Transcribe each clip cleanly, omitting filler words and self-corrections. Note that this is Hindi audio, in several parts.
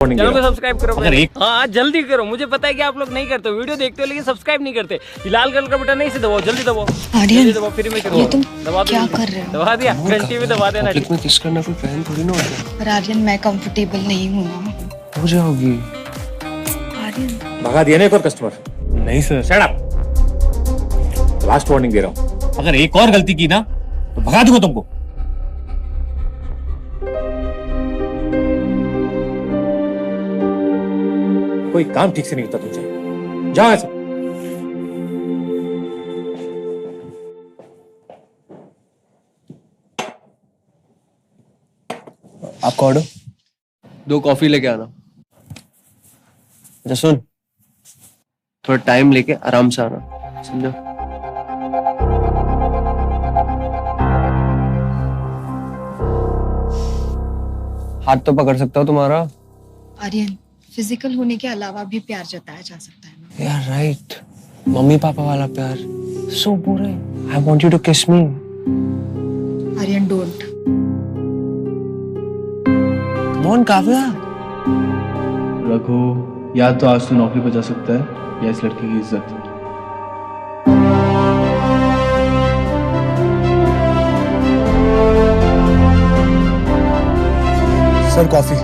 चैनल को सब्सक्राइब करो। हाँ जल्दी करो, मुझे पता है कि आप लोग नहीं करते हो, वीडियो देखते हो लेकिन सब्सक्राइब नहीं करते। लाल कलर का बटन नहीं से दबाओ, जल्दी दबाओ, जल्दी दबाओ, फ्री में करो। दबा क्या कर रहे हो? दबा दिया, घंटी में दबा देना। पब्लिक में किस करना कोई फैन थोड़ी ना होता है। पर आर्यन मैं कंफर्टेबल नहीं हूँ। हो जाओगी। आर्यन भगा दिया ना एक और कस्टमर। नहीं sir. Shut up, last warning दे रहा हूँ, अगर एक और गलती की ना तो भगा दूंगा तुमको। कोई काम ठीक से नहीं होता तुमसे, जाओ ऐसे। आपका ऑर्डर? 2 कॉफी लेके आना। अच्छा सुन, थोड़ा टाइम लेके आराम से आना, समझा? हाथ तो पकड़ सकता हूँ तुम्हारा। आर्यन फिजिकल होने के अलावा भी प्यार जताया जा सकता है ना। यार राइट, मम्मी पापा वाला प्यार। सो बुरे। आई वांट यू टू किस मी। आर्यन डोंट। कौन काव्या? रघु, या तो आज तू नौकरी बचा सकता है या इस लड़की की इज्जत। Sir coffee.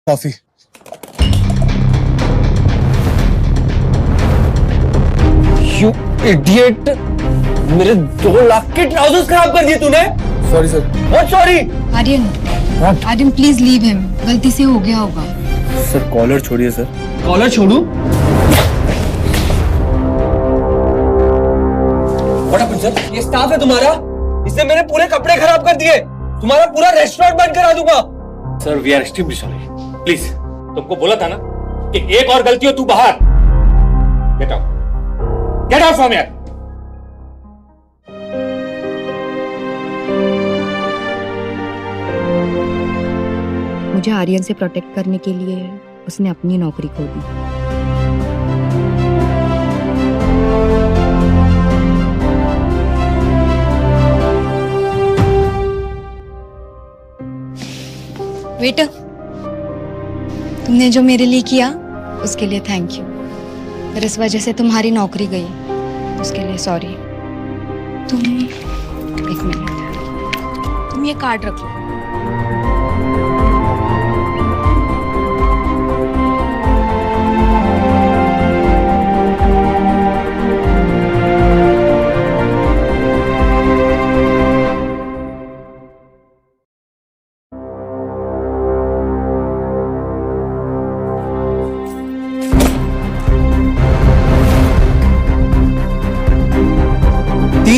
Coffee. You idiot, मेरे 2 लाख के ट्राउजर्स खराब कर दिए तूने। Sorry sir. What sorry? Aryan Aryan please leave him, गलती से हो गया होगा। सर कॉलर छोड़िए सर। कॉलर छोड़ू? What happened sir? ये स्टाफ है तुम्हारा, इसने मेरे पूरे कपड़े खराब कर दिए। तुम्हारा पूरा रेस्टोरेंट बंद करा दूंगा। Sir we are extremely sorry, please. तुमको बोला था ना कि एक और गलती हो तू बाहर। Get out from here. मुझे आर्यन से प्रोटेक्ट करने के लिए उसने अपनी नौकरी खो दी। वेटर, तुमने जो मेरे लिए किया उसके लिए थैंक यू। पर इस वजह से तुम्हारी नौकरी गई, उसके लिए सॉरी। तुम एक मिनट, तुम ये कार्ड रख लो।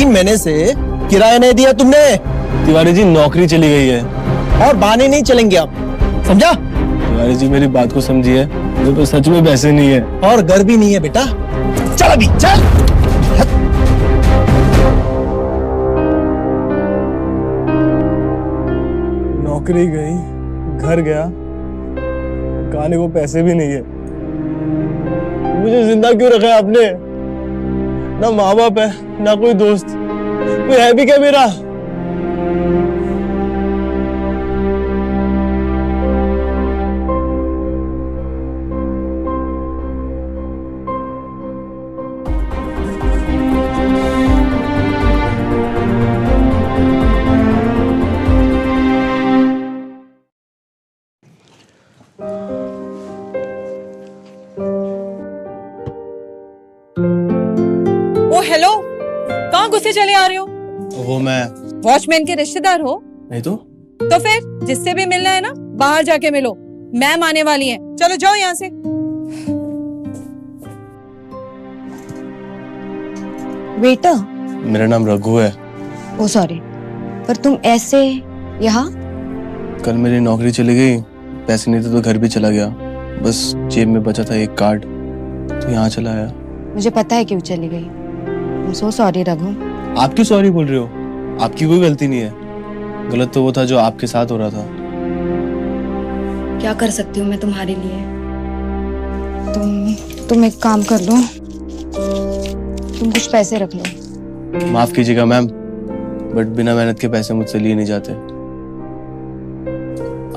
महीने से किराया नहीं दिया तुमने। तिवारी जी नौकरी चली गई है और बहाने नहीं चलेंगे आप, समझा? तिवारी जी मेरी बात को समझिए, मुझे तो सच में पैसे नहीं है। और घर भी नहीं है बेटा। चल अभी चल। नौकरी गई, घर गया, खाने को पैसे भी नहीं है। मुझे जिंदा क्यों रखा है आपने? ना माँ बाप है, ना कोई दोस्त, कोई है भी क्या मेरा? ओ हेलो, कहाँ गुस्से चले आ रहे हो? वो मैं वॉचमैन के रिश्तेदार हो? नहीं तो फिर जिससे भी मिलना है ना, बाहर जाके मिलो। मैम आने वाली हैं, चलो जाओ यहाँ से। बेटा, मेरा नाम रघु है। ओ सॉरी, पर तुम ऐसे यहाँ? कल मेरी नौकरी चली गई, पैसे नहीं थे तो घर भी चला गया। बस जेब में बचा था एक कार्ड, तो यहाँ चला आया। मुझे पता है क्यों चली गई। I'm so sorry Raghu. आप क्यों सॉरी बोल रहे हो? आपकी कोई गलती नहीं है। गलत तो वो था जो आपके साथ हो रहा था। क्या कर सकती हूँ मैं तुम्हारे लिए? तुम एक काम कर लो, तुम कुछ पैसे रख लो। माफ कीजिएगा मैम, बट बिना मेहनत के पैसे मुझसे लिए नहीं जाते।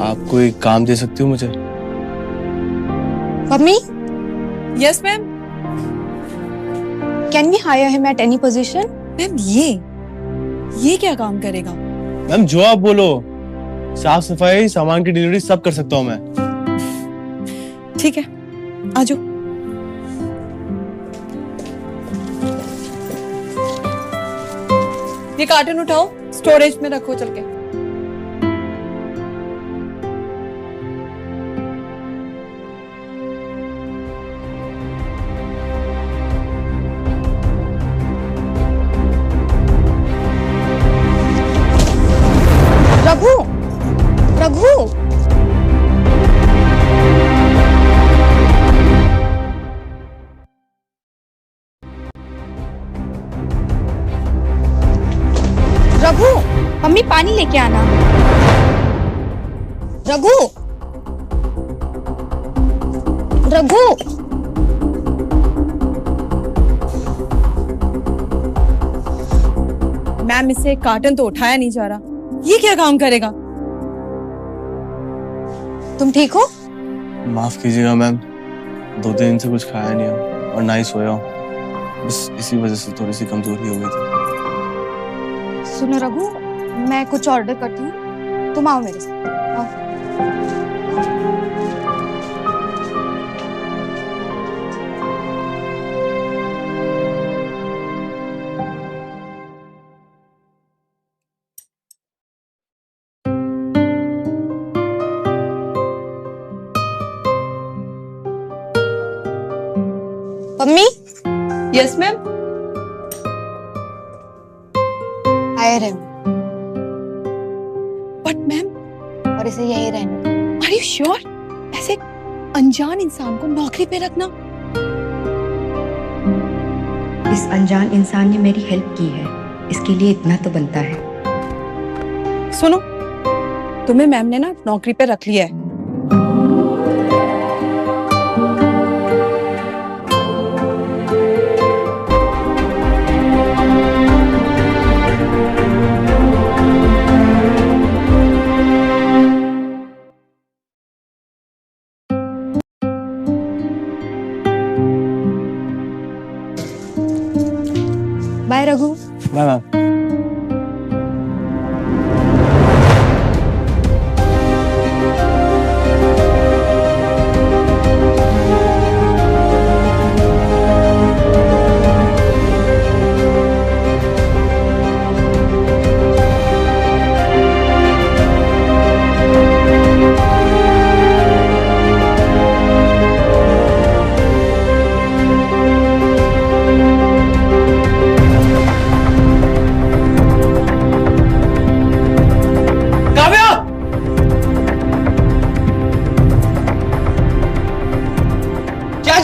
आप कोई काम दे सकती हो मुझे? Mummy, yes ma'am. Can we hire him at any position? Ma'am ये क्या काम करेगा? मैम जो आप बोलो, साफ सफाई, सामान की डिलीवरी सब कर सकता हूँ मैं। ठीक है, आ जाओ। ये कार्टन उठाओ, स्टोरेज में रखो चल के। रघु, रघु, रघु, मम्मी पानी लेके आना। रघु, रघु, मैम इससे कार्टन तो उठाया नहीं जा रहा, ये क्या काम करेगा? तुम ठीक हो? माफ कीजिएगा मैम, 2 दिन से कुछ खाया नहीं हूँ और ना ही सोया हूँ। बस इसी वजह से थोड़ी सी कमजोरी हो गई थी। सुनो रघु, मैं कुछ ऑर्डर करती हूँ, तुम आओ मेरे साथ। आओ। Mummy, yes ma'am. Hire him. But ma'am, और इसे यही रहने। Are you sure? ऐसे अनजान इंसान को नौकरी पे रखना? इस अनजान इंसान ने मेरी हेल्प की है, इसके लिए इतना तो बनता है। सुनो, तुम्हें मैम ने ना नौकरी पे रख लिया है। बाय रघु। Bye ma'am.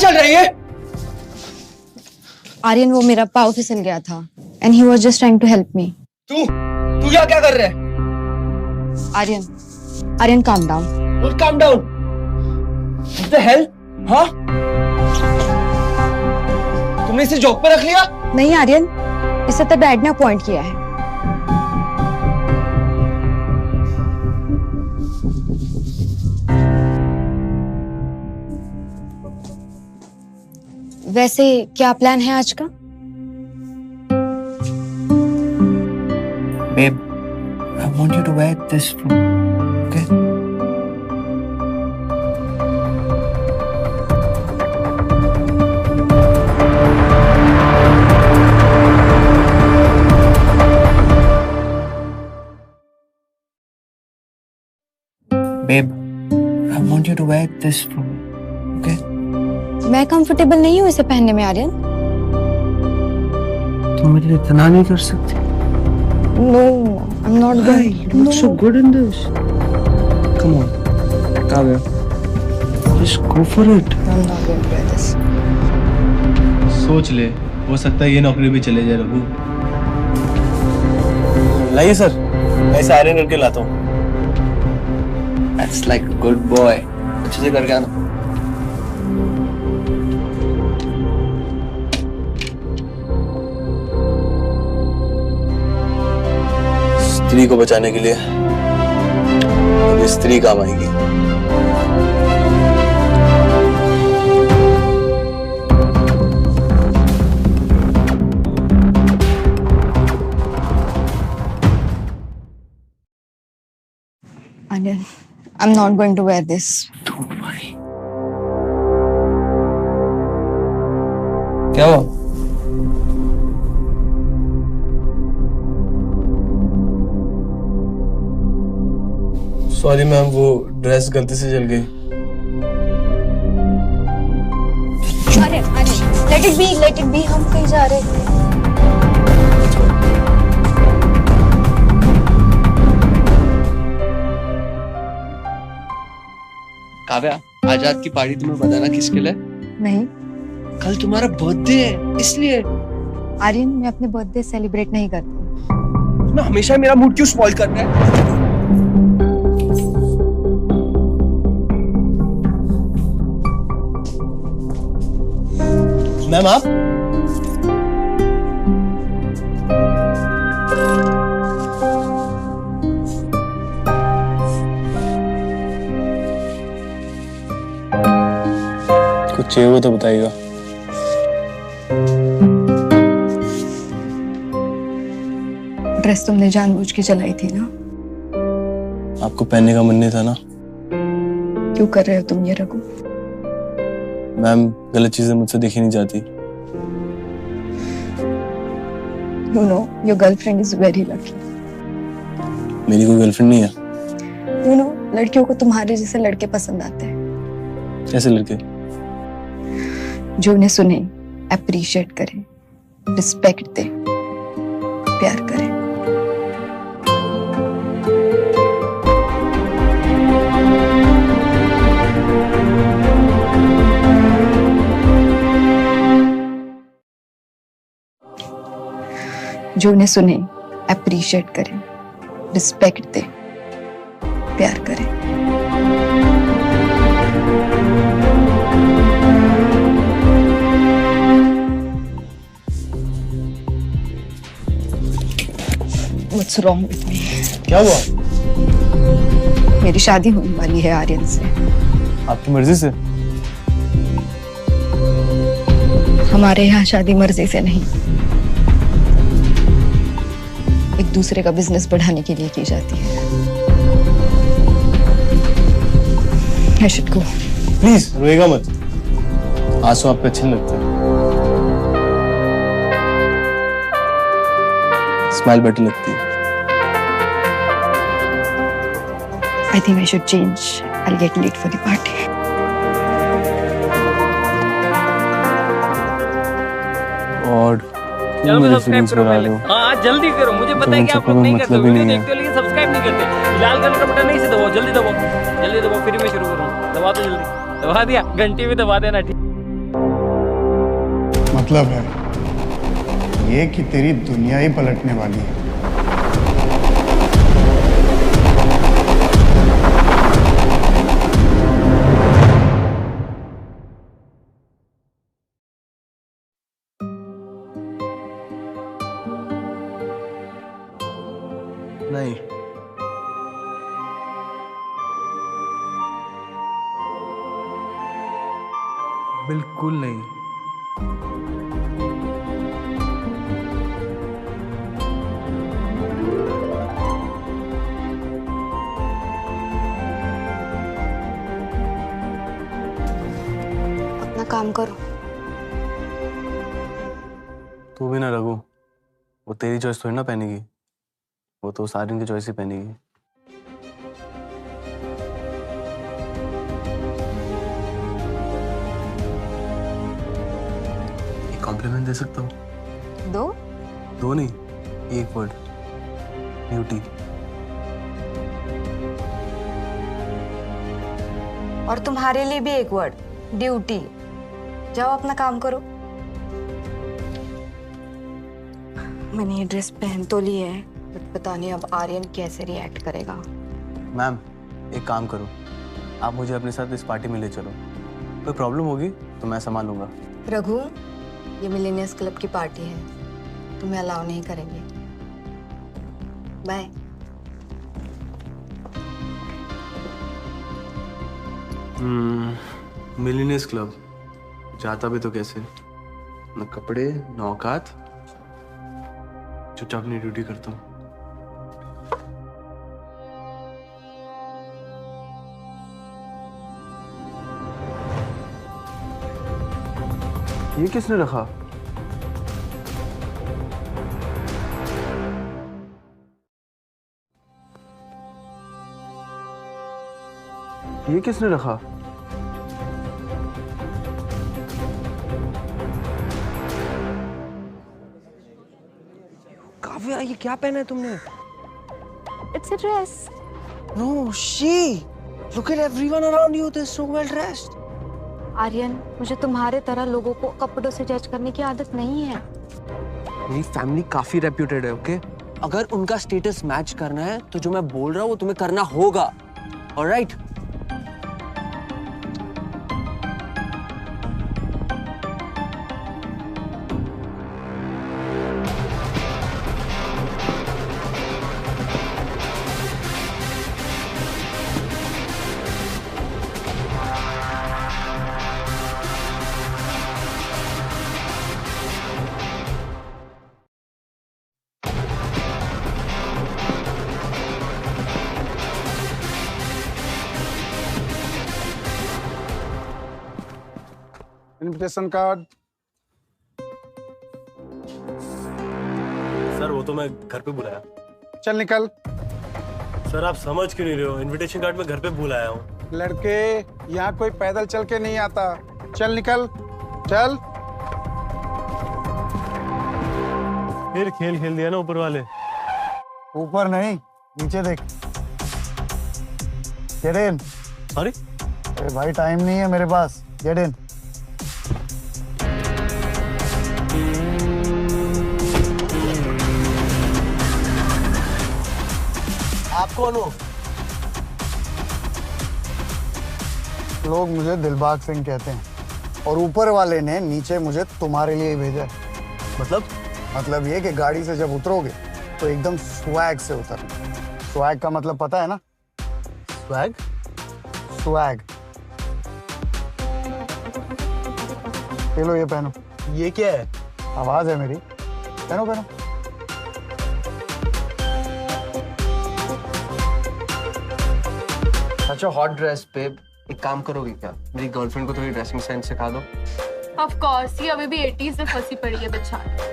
चल रही है? आर्यन, वो मेरा पाँव फिसल गया था and he was just trying to help me. तू यहाँ क्या कर रहा है? Aryan calm down. Calm down? What the hell? हाँ? तुमने इसे जॉब पे रख लिया? नहीं आर्यन, इसे तो डैड ने अपॉइंट किया है। वैसे क्या प्लान है आज का? Babe, I want you to wear this from, okay? Babe, I want you to wear this from, okay? मैं कंफर्टेबल नहीं हूँ इसे पहनने में आर्यन। तुम मेरे लिए इतना नहीं कर सकती? No, I'm not going. You look so good in this. Come on, Kavya. Just go for it. I'm not going to wear this. सोच ले, हो सकता है ये नौकरी भी चले जाए रघु। लाइए सर, मैं इसे आयरन करके लाता हूँ। That's like a good boy. अच्छे से करके आना। स्त्री को बचाने के लिए अब स्त्री काम आएगी। Anil, I'm not going to wear this. क्या हुआ? सॉरी मैम, वो ड्रेस गलती से जल गई। अरे let it be, हम कहीं जा रहे थे। काव्या, आजाद की पार्टी तुम्हें बताना किसके लिए? नहीं, कल तुम्हारा बर्थडे है इसलिए। आर्यन, मैं अपने बर्थडे सेलिब्रेट नहीं करती। तुम्हें हमेशा मेरा मूड क्यों स्पॉइल करना है? मैम आप? कुछ चाहिए हो तो बताइएगा। ड्रेस तुमने जानबूझ के जलाई थी ना? आपको पहनने का मन नहीं था ना? क्यों कर रहे हो तुम ये रघु? मैम, गलत चीजें मुझसे देखी नहीं जाती। You know, your girlfriend is very lucky. मेरी कोई गर्लफ्रेंड नहीं है। You know, लड़कियों को तुम्हारे जैसे लड़के पसंद आते हैं। कैसे लड़के? जो उन्हें सुने, अप्रिशिएट करे, रिस्पेक्ट दे, प्यार करे। जो उन्हें सुने, अप्रिशिएट करे, रिस्पेक्ट दे, प्यार करे। What's wrong with me? क्या हुआ? मेरी शादी होने वाली है आर्यन से। आपकी मर्जी से? हमारे यहाँ शादी मर्जी से नहीं, एक दूसरे का बिजनेस बढ़ाने के लिए की जाती है। I should go. प्लीज रोएगा मत। आंसू आपको अच्छे नहीं लगते। स्माइल बेटर लगती है। I think I should change. I'll get late for the party. और चलो मैं सब्सक्राइब करो पहले। हाँ जल्दी करो, मुझे पता है कि आप लोग नहीं करते, वीडियो देखते हो लेकिन सब्सक्राइब नहीं करते। लाल कलर का बटन नहीं से दबाओ, जल्दी दबाओ, जल्दी दबाओ, फिर मैं शुरू करूँ। दबा दो जल्दी, दबा दिया, घंटी भी दबा देना। ठीक मतलब है ये कि तेरी दुनिया ही पलटने वाली है। नहीं, बिल्कुल नहीं। अपना काम करो। तू भी ना रघु, वो तेरी चॉइस थोड़ी ना पहनेगी, वो तो सारिन की चॉइस ही पहनेगी। एक कॉम्प्लीमेंट दे सकता हूँ? दो नहीं, एक वर्ड, ब्यूटी। और तुम्हारे लिए भी एक वर्ड, ड्यूटी। जाओ अपना काम करो। मैंने ये ड्रेस पहन तो ली है, बट पता नहीं अब आर्यन कैसे रिएक्ट करेगा। मैम, एक काम करो, आप मुझे अपने साथ इस पार्टी में ले चलो। कोई प्रॉब्लम होगी तो मैं संभालूंगा। रघु, ये मिलेनियर्स क्लब की पार्टी है, तुम्हें अलाउ नहीं करेंगे। बाय। मिलीनियर्स क्लब जाता भी तो कैसे, न कपड़े न औकात, चुपचाप अपनी ड्यूटी करता हूँ। ये किसने रखा? ये किसने रखा? काव्या, ये क्या पहना है तुमने? It's a dress. No, she. Look at everyone around you. They're so well dressed. Aryan, मुझे तुम्हारे तरह लोगों को कपड़ों से जज करने की आदत नहीं है। मेरी फैमिली काफी रेप्यूटेड है, ओके? अगर उनका स्टेटस मैच करना है तो जो मैं बोल रहा हूँ वो तुम्हें करना होगा, ऑलराइट? Invitation card. सर वो तो मैं घर पे बुलाया। चल निकल। सर आप समझ क्यों नहीं रहे हो? इनविटेशन कार्ड मैं घर पे भूल आया हूँ। लड़के, यहाँ कोई पैदल चल के नहीं आता। चल निकल, चल। फिर खेल खेल दिया ना ऊपर वाले। ऊपर नहीं, नीचे देख। Get in. अरे भाई टाइम नहीं है मेरे पास। Get in. आप कौन हो? लोग मुझे दिलबाग सिंह कहते हैं और ऊपर वाले ने नीचे मुझे तुम्हारे लिए भेजा है। मतलब ये कि गाड़ी से जब उतरोगे तो एकदम स्वैग से उतरना। स्वैग का मतलब पता है ना? स्वैग? स्वैग। ये लो, ये पहनो। ये क्या है? आवाज है मेरी। पहनो पहनो। अच्छा, हॉट ड्रेस पे एक काम करोगे क्या? मेरी गर्लफ्रेंड को थोड़ी ड्रेसिंग सेंस सिखा दो। Of course, ये अभी भी 80s में फंसी पड़ी है बेचारी।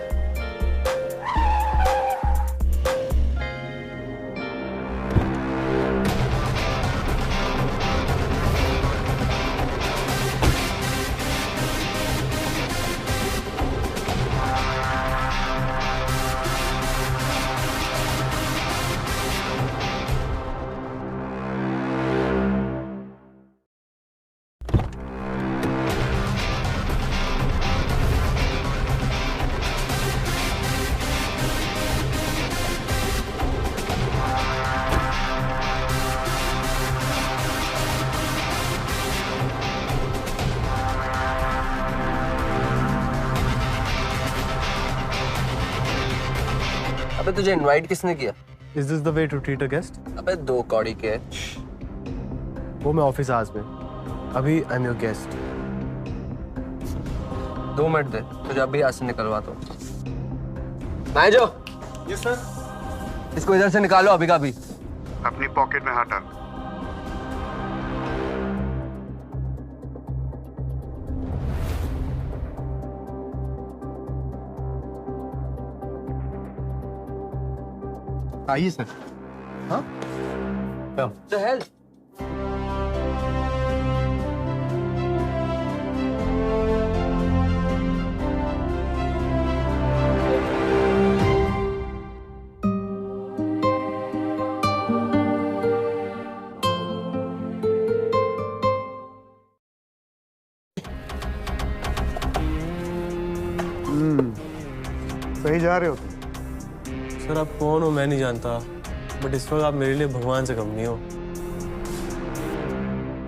अबे तुझे इनवाइट किसने किया? Is this the way to treat a guest? अबे दो कौड़ी के। वो मैं ऑफिस आज में। अभी I'm your guest. 2 मिनट दे, तुझे अभी यहाँ से निकलवा दो। मैं जो। Yes sir. इसको इधर से निकालो अभी का अभी। अपनी पॉकेट में हाथ डाल। आइए सर। हाँ? What the hell? सही जा रहे हो? सर आप कौन हो मैं नहीं जानता, बट इस वक्त आप मेरे लिए भगवान से कम नहीं हो।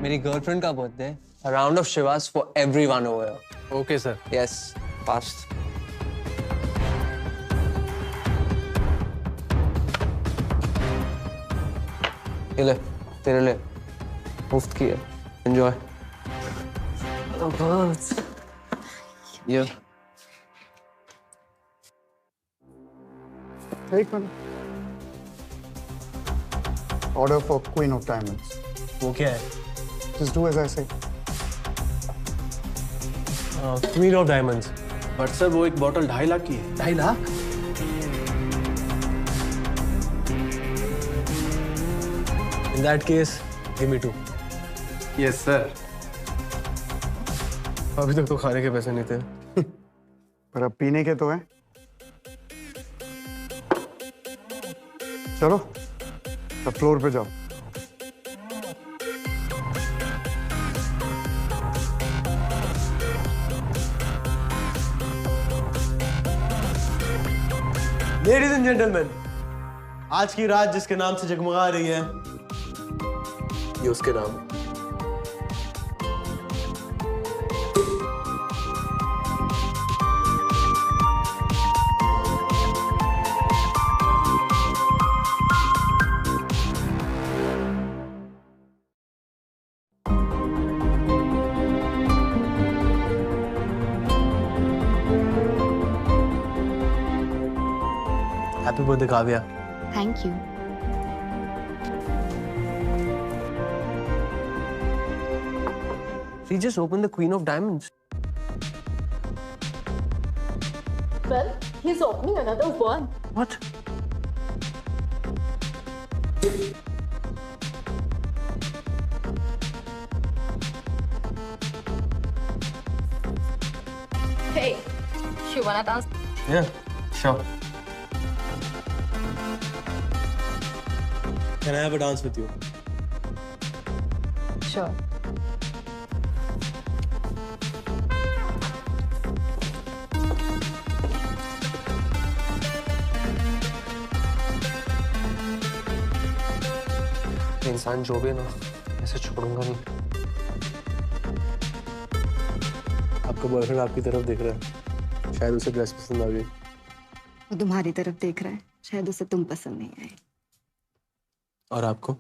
मेरी गर्लफ्रेंड का बर्थडे है। A round of Shivas for everyone over here. Okay sir. Yes, fast. ये ले, तेरे लिए मुफ्त की है। Enjoy. ये एक minute. Order for queen of diamonds. वो क्या है? जस्ट डू एज आई से। Queen of diamonds. But sir वो एक बॉटल 2.5 लाख की है। 2.5 lakh? In that case, give me 2. Yes sir. अभी तक तो खाने के पैसे नहीं थे। पर अब पीने के तो है। चलो अब फ्लोर पे जाओ। Ladies and gentlemen, आज की रात जिसके नाम से जगमगा रही है, ये उसके नाम है। Happy birthday Kavya. Thank you. She just opened the Queen of Diamonds. Well, he's opening another one. What? Hey, you wanna dance? Yeah, sure. Can I have a dance with you? Sure. इंसान जो भी है ना, ऐसे छोड़ूंगा नहीं। आपका बॉयफ्रेंड आपकी तरफ देख रहा है, शायद उसे ड्रेस पसंद आ गई। वो तुम्हारी तरफ देख रहा है, शायद उसे तुम पसंद नहीं आए। और आपको?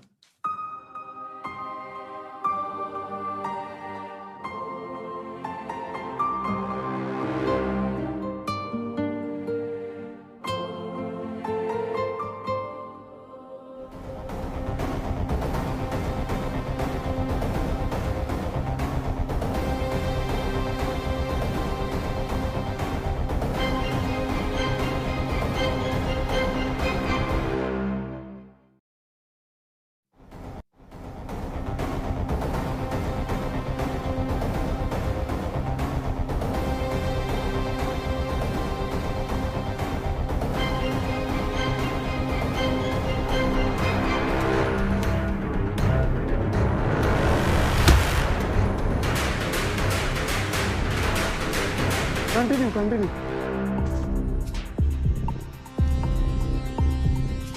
कंटिन्यू।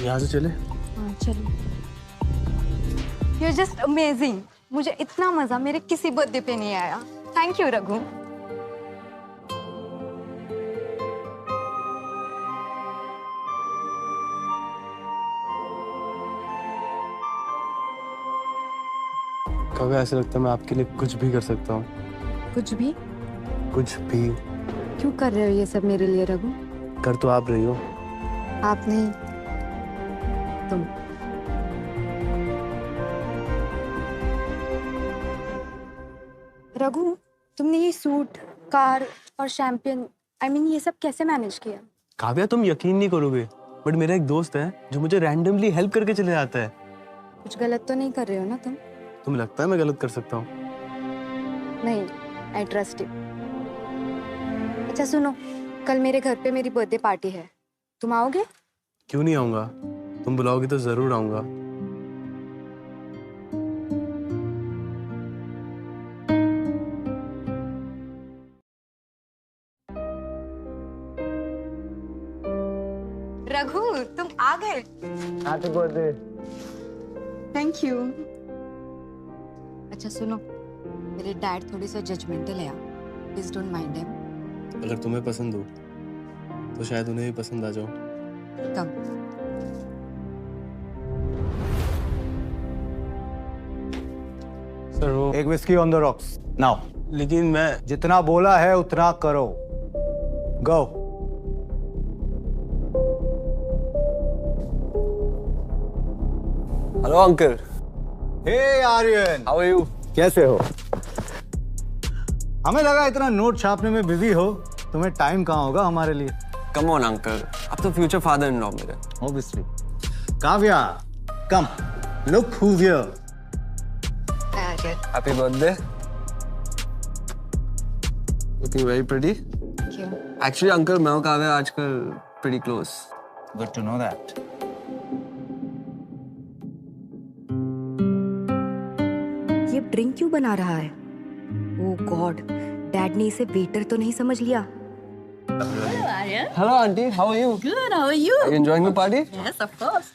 यहाँ से चले? हाँ चलो। You're just amazing. मुझे इतना मजा मेरे किसी बर्थडे पे नहीं आया। Thank you Raghu. कभी ऐसा लगता है मैं आपके लिए कुछ भी कर सकता हूँ। कुछ भी? कुछ भी। क्यों कर रहे हो ये सब मेरे लिए रघु? कर तो आप रही हो। आप नहीं, तुम। रघु, तुमने ये सूट, कार और शैंपियन, ये सब कैसे मैनेज किया? काव्या तुम यकीन नहीं करोगे, बट मेरा एक दोस्त है जो मुझे रैंडमली हेल्प करके चले जाता है। कुछ गलत तो नहीं कर रहे हो ना तुम? तुम्हें लगता है मैं गलत कर सकता हूँ? नहीं, आई ट्रस्ट यू। अच्छा सुनो, कल मेरे घर पे मेरी बर्थडे पार्टी है, तुम आओगे? क्यों नहीं आऊंगा, तुम बुलाओगी तो जरूर आऊंगा। रघु, तुम आ गए। Happy birthday. Thank you. अच्छा सुनो, मेरे डैड थोड़ी सा जजमेंटल है, प्लीज डोंट माइंड हिम। अगर तुम्हें पसंद हो तो शायद उन्हें भी पसंद आ जाओ। कम। सर वो एक whisky on the rocks now. लेकिन मैं जितना बोला है उतना करो। Go. Hello uncle. Hey Aryan, how are you? कैसे हो? हमें लगा इतना नोट छापने में बिजी हो, तुम्हें टाइम कहाँ होगा हमारे लिए। कम ऑन अंकल, आप तो फ्यूचर फादर इन लॉ मेरे। Obviously. Kavya, come, look who's here. Happy birthday. Looking very pretty. Actually uncle मैं और काव्या आजकल pretty close. Good to know that. ये ड्रिंक क्यों बना रहा है? ओह गॉड, डैड ने इसे वेटर तो नहीं समझ लिया। Hello auntie, how are you? Good, how are you? Are you enjoying the party? Yes, of course.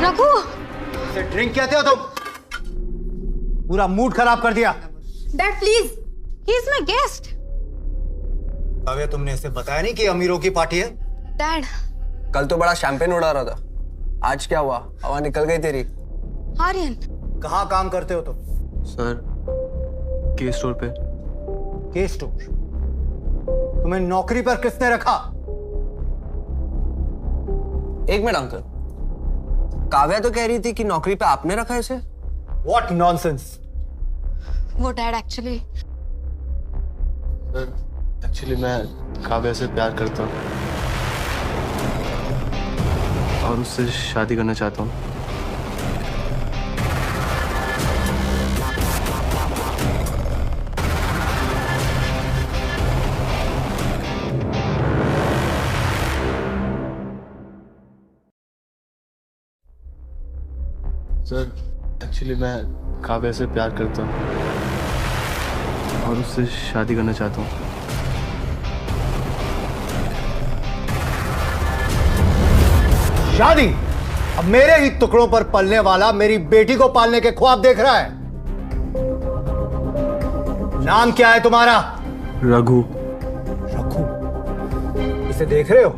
Raghu, drink कहते हो तुम? पूरा मूड खराब कर दिया। Dad please, he is my guest. Kavya, तुमने इसे बताया नहीं कि अमीरों की पार्टी है? डैड, कल तो बड़ा शैंपेन उड़ा रहा था, आज क्या हुआ? हवा निकल गई तेरी। आर्यन, कहाँ काम करते हो तुम? सर, के स्टोर पे। के स्टोर? तुम्हें नौकरी पर किसने रखा? एक मिनट अंकल, काव्या तो कह रही थी कि नौकरी पे आपने रखा है इसे। What nonsense! वो डैड एक्चुअली मैं काव्या से प्यार करता हूँ और उससे शादी करना चाहता हूँ। सर, एक्चुअली मैं काव्या से प्यार करता हूँ और उससे शादी करना चाहता हूँ। शादी? अब मेरे ही टुकड़ों पर पलने वाला मेरी बेटी को पालने के ख्वाब देख रहा है। नाम क्या है तुम्हारा? रघु। रघु? इसे देख रहे हो?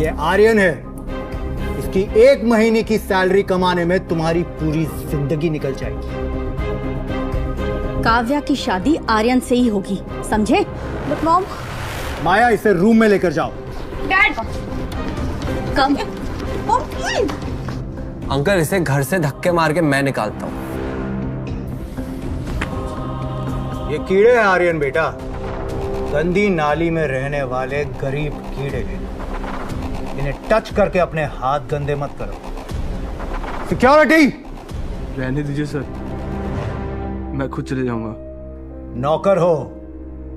ये आर्यन है। इसकी 1 महीने की सैलरी कमाने में तुम्हारी पूरी जिंदगी निकल जाएगी। काव्या की शादी आर्यन से ही होगी, समझे? But mom. माया, इसे रूम में लेकर जाओ। डैड, कम। अंकल, इसे घर से धक्के मार के मैं निकालता हूँ। ये कीड़े हैं आर्यन बेटा, गंदी नाली में रहने वाले गरीब कीड़े हैं। इन्हें टच करके अपने हाथ गंदे मत करो। सिक्योरिटी! रहने दीजिए सर, मैं खुद चले जाऊंगा। नौकर हो,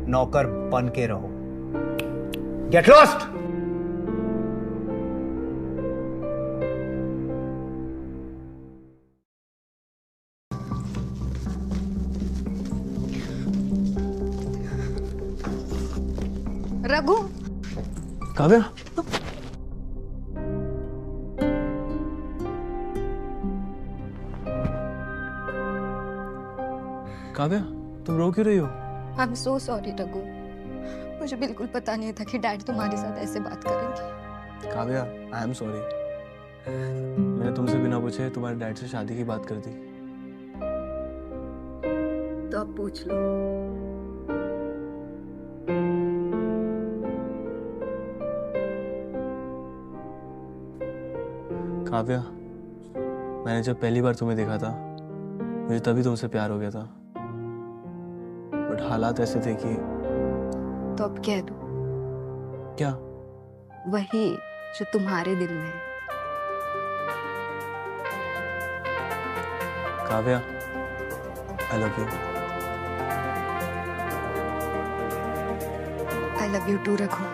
नौकर बन के रहो। Get lost! रघु। काव्या, काव्या, तुम रो क्यों रही हो? I am so sorry Raghu, मुझे बिल्कुल पता नहीं था कि डैड तुम्हारे साथ ऐसे बात करेंगे। Kavya, I am sorry. मैंने तुमसे बिना पूछे तुम्हारे डैड से शादी की बात कर दी। तो अब पूछ लो। काव्या, मैंने जब पहली बार तुम्हें देखा था मुझे तभी तुमसे प्यार हो गया था, बट हालात ऐसे थे कि। तो अब कह दो। क्या? वही जो तुम्हारे दिल में है। Kavya, I love you. I love you too Raghu.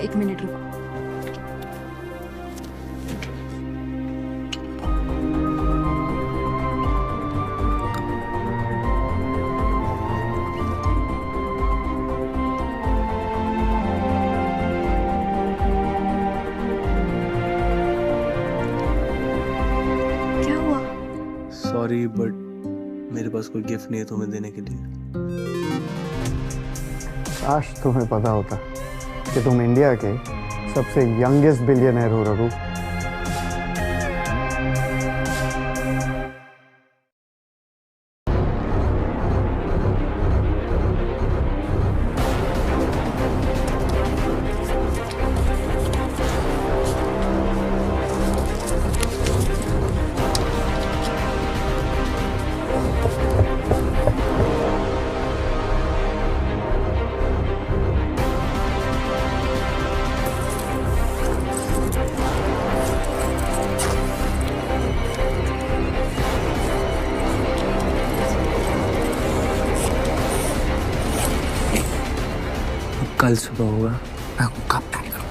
एक मिनट रुको। सॉरी बट मेरे पास कोई गिफ्ट नहीं है तुम्हें देने के लिए। काश तुम्हें पता होता कि तुम इंडिया के सबसे यंगेस्ट बिलियनर हो रघु। कल सुबह होगा, मैं कब पैक करूं?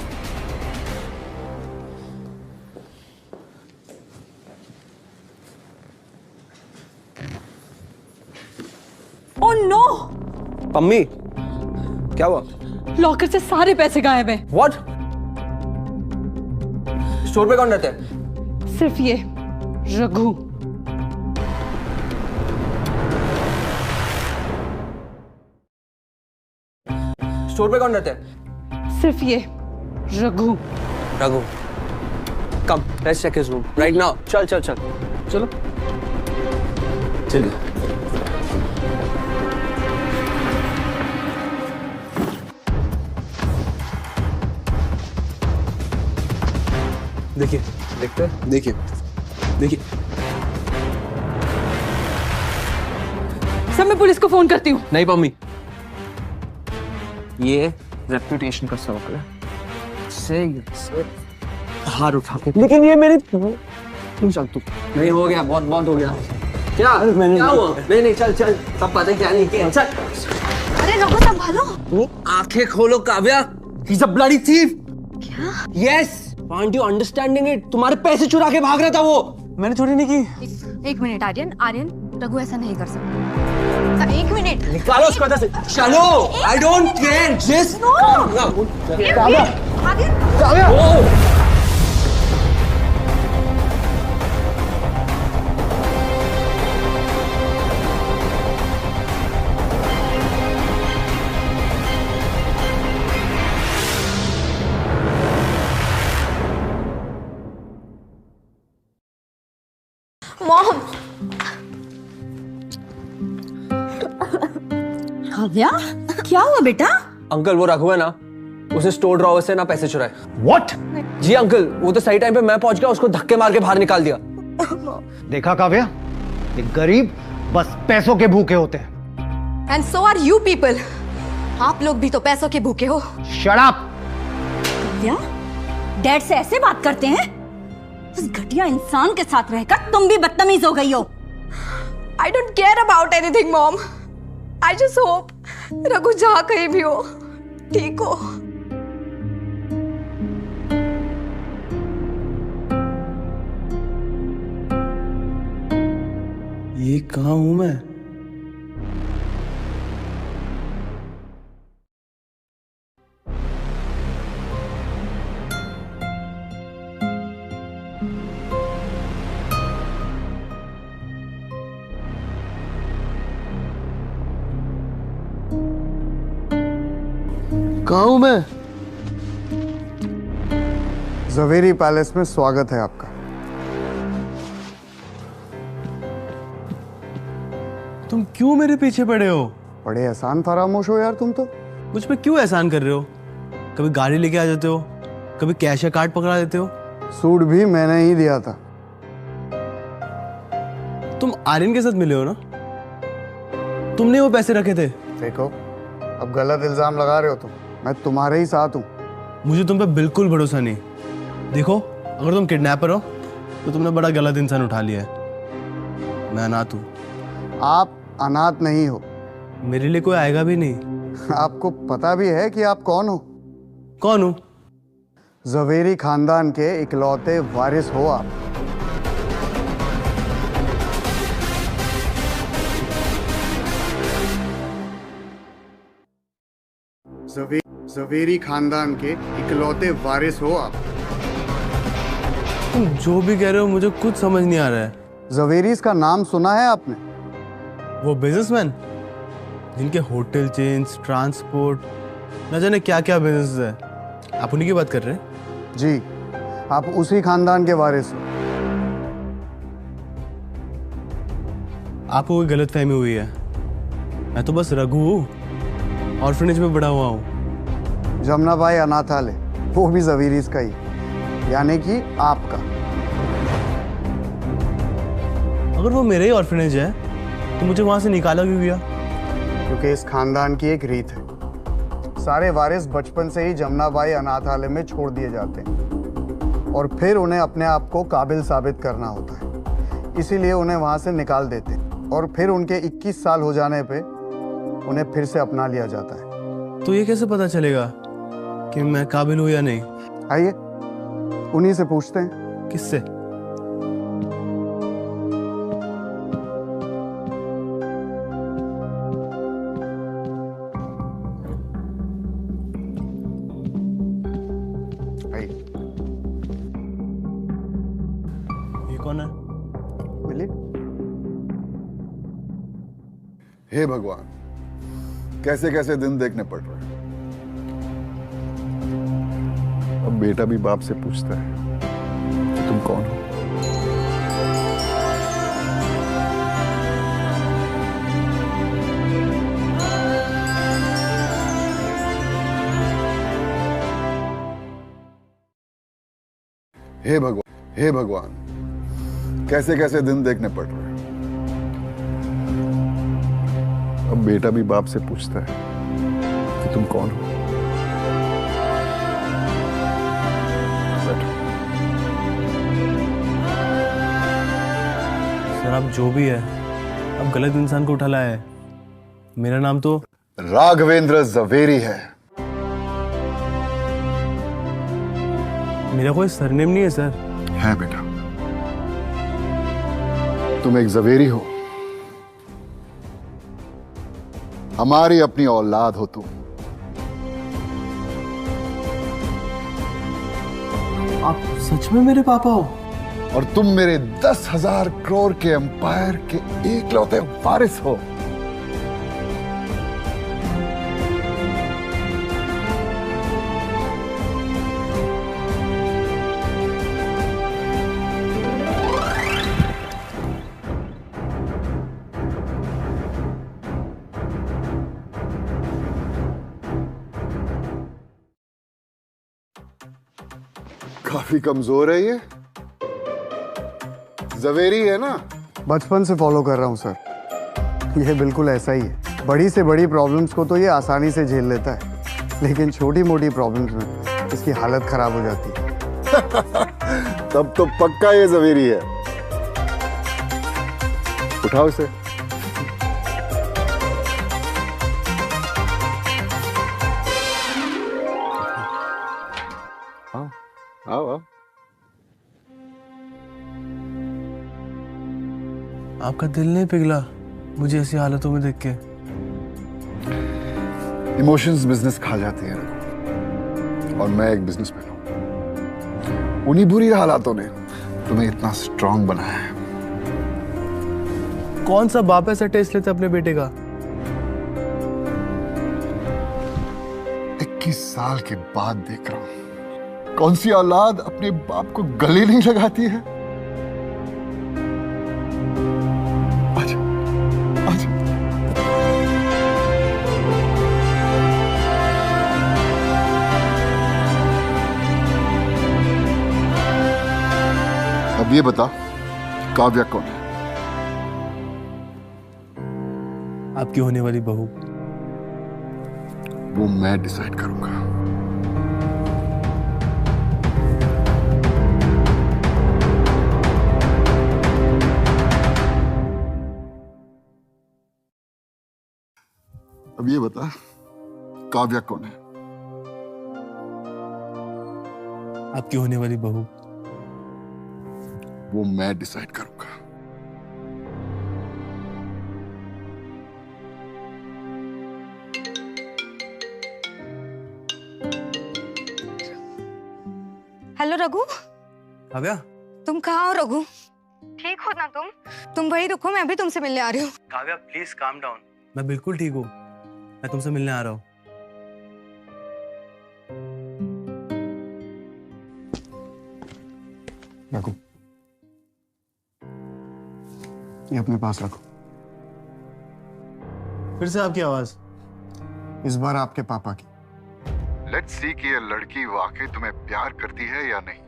Oh no! पम्मी, क्या हुआ? लॉकर से सारे पैसे गायब हैं। What? स्टोर पे कौन रहता है? सिर्फ ये रघु। स्टोर पे कौन रहता है? सिर्फ ये Raghu. Raghu, come, let's check his room right now. चल चल चल चलो चलिए। देखिए, देखते हैं, देखिए देखिए। सब मैं पुलिस को फोन करती हूँ। नहीं पम्मी, ये रेपुटेशन का सवाल है। से हार उठा के, लेकिन ये मेरी तुम चल तू। नहीं हो गया, बहुत बहुत हो गया। क्या क्या हुआ? नहीं चल चल, सब पता है क्या नहीं किया। चल। अरे रघु संभालो। आंखें खोलो Kavya, he's a bloody thief। क्या? Yes, aren't you understanding it? तुम्हारे पैसे चुरा के भाग रहा था वो। मैंने चोरी नहीं की। एक मिनट आर्यन, आर्यन रघु ऐसा नहीं कर सकता। एक मिनट। निकालो उसको अंदर से। चलो, I don't care, just Kavya, Aryan, Kavya. Mom. Kavya, क्या हुआ बेटा? अंकल, वो रघु है ना, उसने स्टोर ड्रॉवर से ना पैसे चुराए। What? जी अंकल, वो तो सही टाइम पे मैं पहुंच गया, उसको धक्के मार के बाहर निकाल दिया। देखा काव्या, ये गरीब बस पैसों के भूखे होते हैं। And so are you people. आप लोग भी तो पैसों के भूखे हो। Shut up! काव्या, डैड से ऐसे बात करते हैं? उस घटिया इंसान के साथ रहकर तुम भी बदतमीज हो गई हो। I don't care about anything, Mom. I just hope Raghu जहाँ कहीं भी हो, ठीक हो। ये कहाँ हूं मैं? कहाँ हूं मैं? जवेरी पैलेस में स्वागत है आपका। तुम क्यों मेरे पीछे पड़े हो? बड़े एहसान फरामोश हो यार तुम तो। मुझ पे क्यों एहसान कर रहे हो? कभी गाड़ी लेके आ जाते हो, कभी कैश या कार्ड पकड़ा देते हो। सूट भी मैंने ही दिया था। तुम आर्यन के साथ मिले हो ना? तुमने वो पैसे रखे थे। देखो, अब गलत इल्जाम लगा रहे हो तुम। मैं तुम्हारे ही साथ हूँ। मुझे तुम पे बिल्कुल भरोसा नहीं। देखो, अगर तुम किडनैपर हो तो तुमने बड़ा गलत इंसान उठा लिया है। मैं अनाथ हूँ। आप अनाथ नहीं हो। मेरे लिए कोई आएगा भी नहीं। आपको पता भी है कि आप कौन हो? कौन हूँ? जवेरी खानदान के इकलौते वारिस हो आप। जवेरी खानदान के इकलौते वारिस हो आप। तुम जो भी कह रहे हो मुझे कुछ समझ नहीं आ रहा है। जवेरीज का नाम सुना है आपने? वो बिजनेसमैन जिनके होटल चेन्स, ट्रांसपोर्ट, न जाने क्या क्या बिजनेस है, आप उन्हीं की बात कर रहे हैं? जी, आप उसी खानदान के वारिस हो। आपको कोई गलतफहमी हुई है। मैं तो बस रघु हूँ, ऑर्फनेज में बड़ा हुआ हूँ। जमुनाबाई अनाथालय, वो भी जवेरीज का ही, यानी कि आपका। अगर वो मेरे ही ऑर्फनेज है तो मुझे वहां से निकाला क्यों गया? क्योंकि इस खानदान की एक रीत है, सारे वारिस बचपन से ही जमुनाबाई अनाथालय में छोड़ दिए जाते हैं और फिर उन्हें अपने आप को काबिल साबित करना होता है, इसीलिए उन्हें वहां से निकाल देते हैं और फिर उनके 21 साल हो जाने पे उन्हें फिर से अपना लिया जाता है। तो ये कैसे पता चलेगा कि मैं काबिल हूँ या नहीं? आइए उन्हीं से पूछते हैं। किससे? ये कौन है? मिली? हे भगवान, कैसे कैसे दिन देखने पड़ रहे हैं। अब बेटा भी बाप से पूछता है कि तुम कौन हो। हे भगवान, कैसे कैसे दिन देखने पड़ रहे हैं। अब बेटा भी बाप से पूछता है कि तुम कौन हो। सर आप जो भी है, अब गलत इंसान को उठा लाया है। मेरा नाम तो राघवेंद्र जवेरी है। मेरा कोई सरनेम नहीं है सर। है बेटा, तुम एक जवेरी हो, हमारी अपनी औलाद हो तुम। आप सच में मेरे पापा हो? और तुम मेरे 10,000 करोड़ के एम्पायर के एकलौते वारिस हो। काफी कमजोर है ये। जवेरी है ना? बचपन से फॉलो कर रहा हूँ सर। ये बिल्कुल ऐसा ही है। बड़ी से बड़ी प्रॉब्लम्स को तो ये आसानी से झेल लेता है, लेकिन छोटी मोटी प्रॉब्लम्स में इसकी हालत खराब हो जाती है। तब तो पक्का ये जवेरी है। उठाओ इसे। आओ आओ। आपका दिल नहीं पिघला मुझे ऐसी हालतों में देख के? इमोशंस बिजनेस खा जाती है और मैं एक बिजनेसमैन हूं। उन्हीं बुरी हालातों ने तुम्हें इतना स्ट्रांग बनाया है। कौन सा बाप ऐसा टेस्ट लेता अपने बेटे का? 21 साल के बाद देख रहा हूं कौन सी औलाद अपने बाप को गले नहीं लगाती है। आजा, आजा। अब ये बता, काव्या कौन है? आपकी होने वाली बहू। वो मैं डिसाइड करूंगा। अब ये बता, काव्या कौन है? आपकी होने वाली बहू? वो मैं डिसाइड करूंगा। हेलो रघु। काव्या, तुम कहाँ हो रघु? ठीक हो ना तुम वही रुको, मैं अभी तुमसे मिलने आ रही हूँ। Kavya please calm down. मैं बिल्कुल ठीक हूँ, मैं तुमसे मिलने आ रहा हूँ। रखो, ये अपने पास रखो। फिर से आपकी आवाज? इस बार आपके पापा की। लेट्स सी कि ये लड़की वाकई तुम्हें प्यार करती है या नहीं।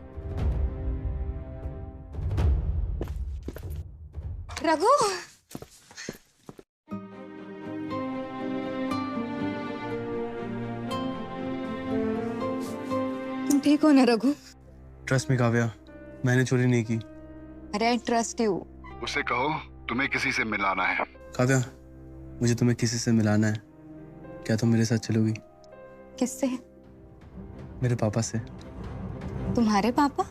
रघु, तुम ठीक हो ना रघु? ट्रस्ट मी काव्या, मैंने चोरी नहीं की। अरे आई ट्रस्ट यू। उसे कहो तुम्हें किसी से मिलाना है। काव्या, मुझे तुम्हें किसी से मिलाना है, क्या तुम मेरे साथ चलोगी? किससे? मेरे पापा से। तुम्हारे पापा?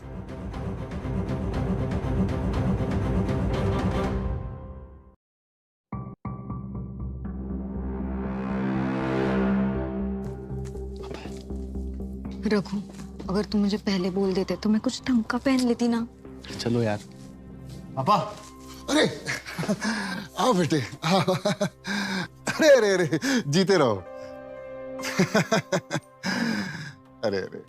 रघु, अगर तुम मुझे पहले बोल देते तो मैं कुछ ढंग का पहन लेती ना। चलो यार। पापा, अरे आओ बेटे, आओ। अरे अरे अरे, जीते रहो। अरे अरे,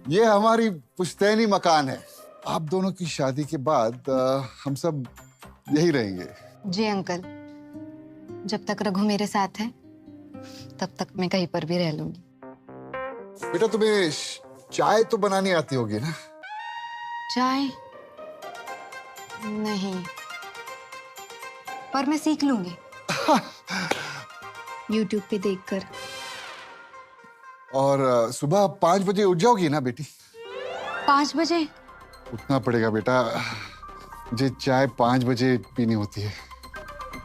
ये हमारी पुश्तैनी मकान है। आप दोनों की शादी के बाद हम सब यही रहेंगे। जी अंकल, जब तक रघु मेरे साथ है तब तक मैं कहीं पर भी रह लूंगी। बेटा तुम्हें चाय तो बनानी आती होगी ना? चाय नहीं, पर मैं सीख लूंगी YouTube पे देखकर। और सुबह 5 बजे उठ जाओगी ना बेटी? 5 बजे? उठना पड़ेगा बेटा, मुझे चाय 5 बजे पीनी होती है।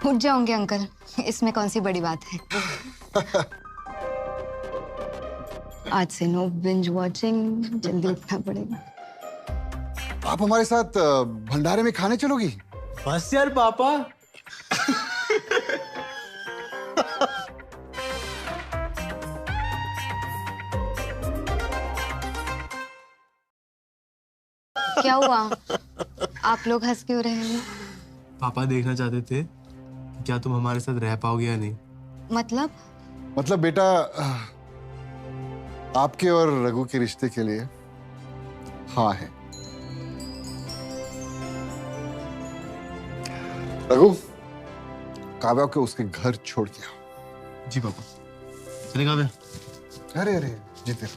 उठ जाऊंगे अंकल, इसमें कौन सी बड़ी बात है। आज से नो बिंज वॉचिंग, जल्दी उठना पड़ेगा। आप हमारे साथ भंडारे में खाने चलोगी? बस यार पापा। क्या हुआ? आप लोग हंस क्यों रहे हैं? पापा देखना चाहते थे कि क्या तुम हमारे साथ रह पाओगे या नहीं। मतलब बेटा, आपके और रघु के रिश्ते के लिए हाँ है। रघु, काव्या को उसके घर छोड़ के आओ। जी पापा। चले काव्या? अरे अरे जीते।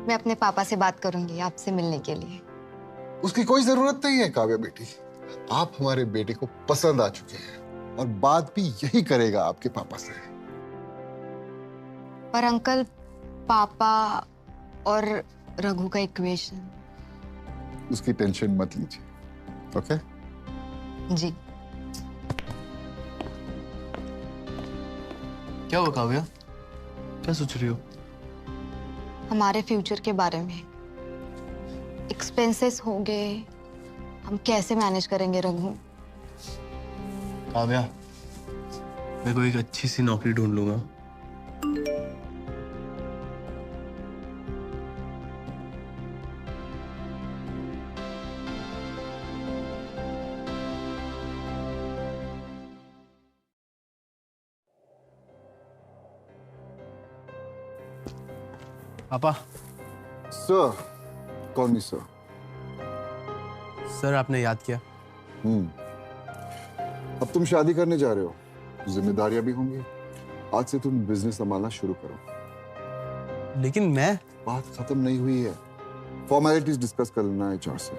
मैं अपने पापा से बात करूंगी आपसे मिलने के लिए। उसकी कोई जरूरत नहीं है काव्या बेटी, आप हमारे बेटे को पसंद आ चुके हैं और बात भी यही करेगा आपके पापा से। पर अंकल, पापा और रघु का इक्वेशन। उसकी टेंशन मत लीजिए, ओके? जी। क्या हुआ काव्या, क्या सोच रही हो? हमारे फ्यूचर के बारे में। एक्सपेंसेस हो गए, हम कैसे मैनेज करेंगे रघु? काव्या, मैं कोई एक अच्छी सी नौकरी ढूंढ लूंगा। पापा। सर, कॉल मी सर। सर, आपने याद किया? अब तुम शादी करने जा रहे हो, जिम्मेदारियां भी होंगी। आज से तुम बिजनेस संभालना शुरू करो। लेकिन मैं... बात खत्म नहीं हुई है, फॉर्मेलिटीज डिस्कस कर लेना है HR से।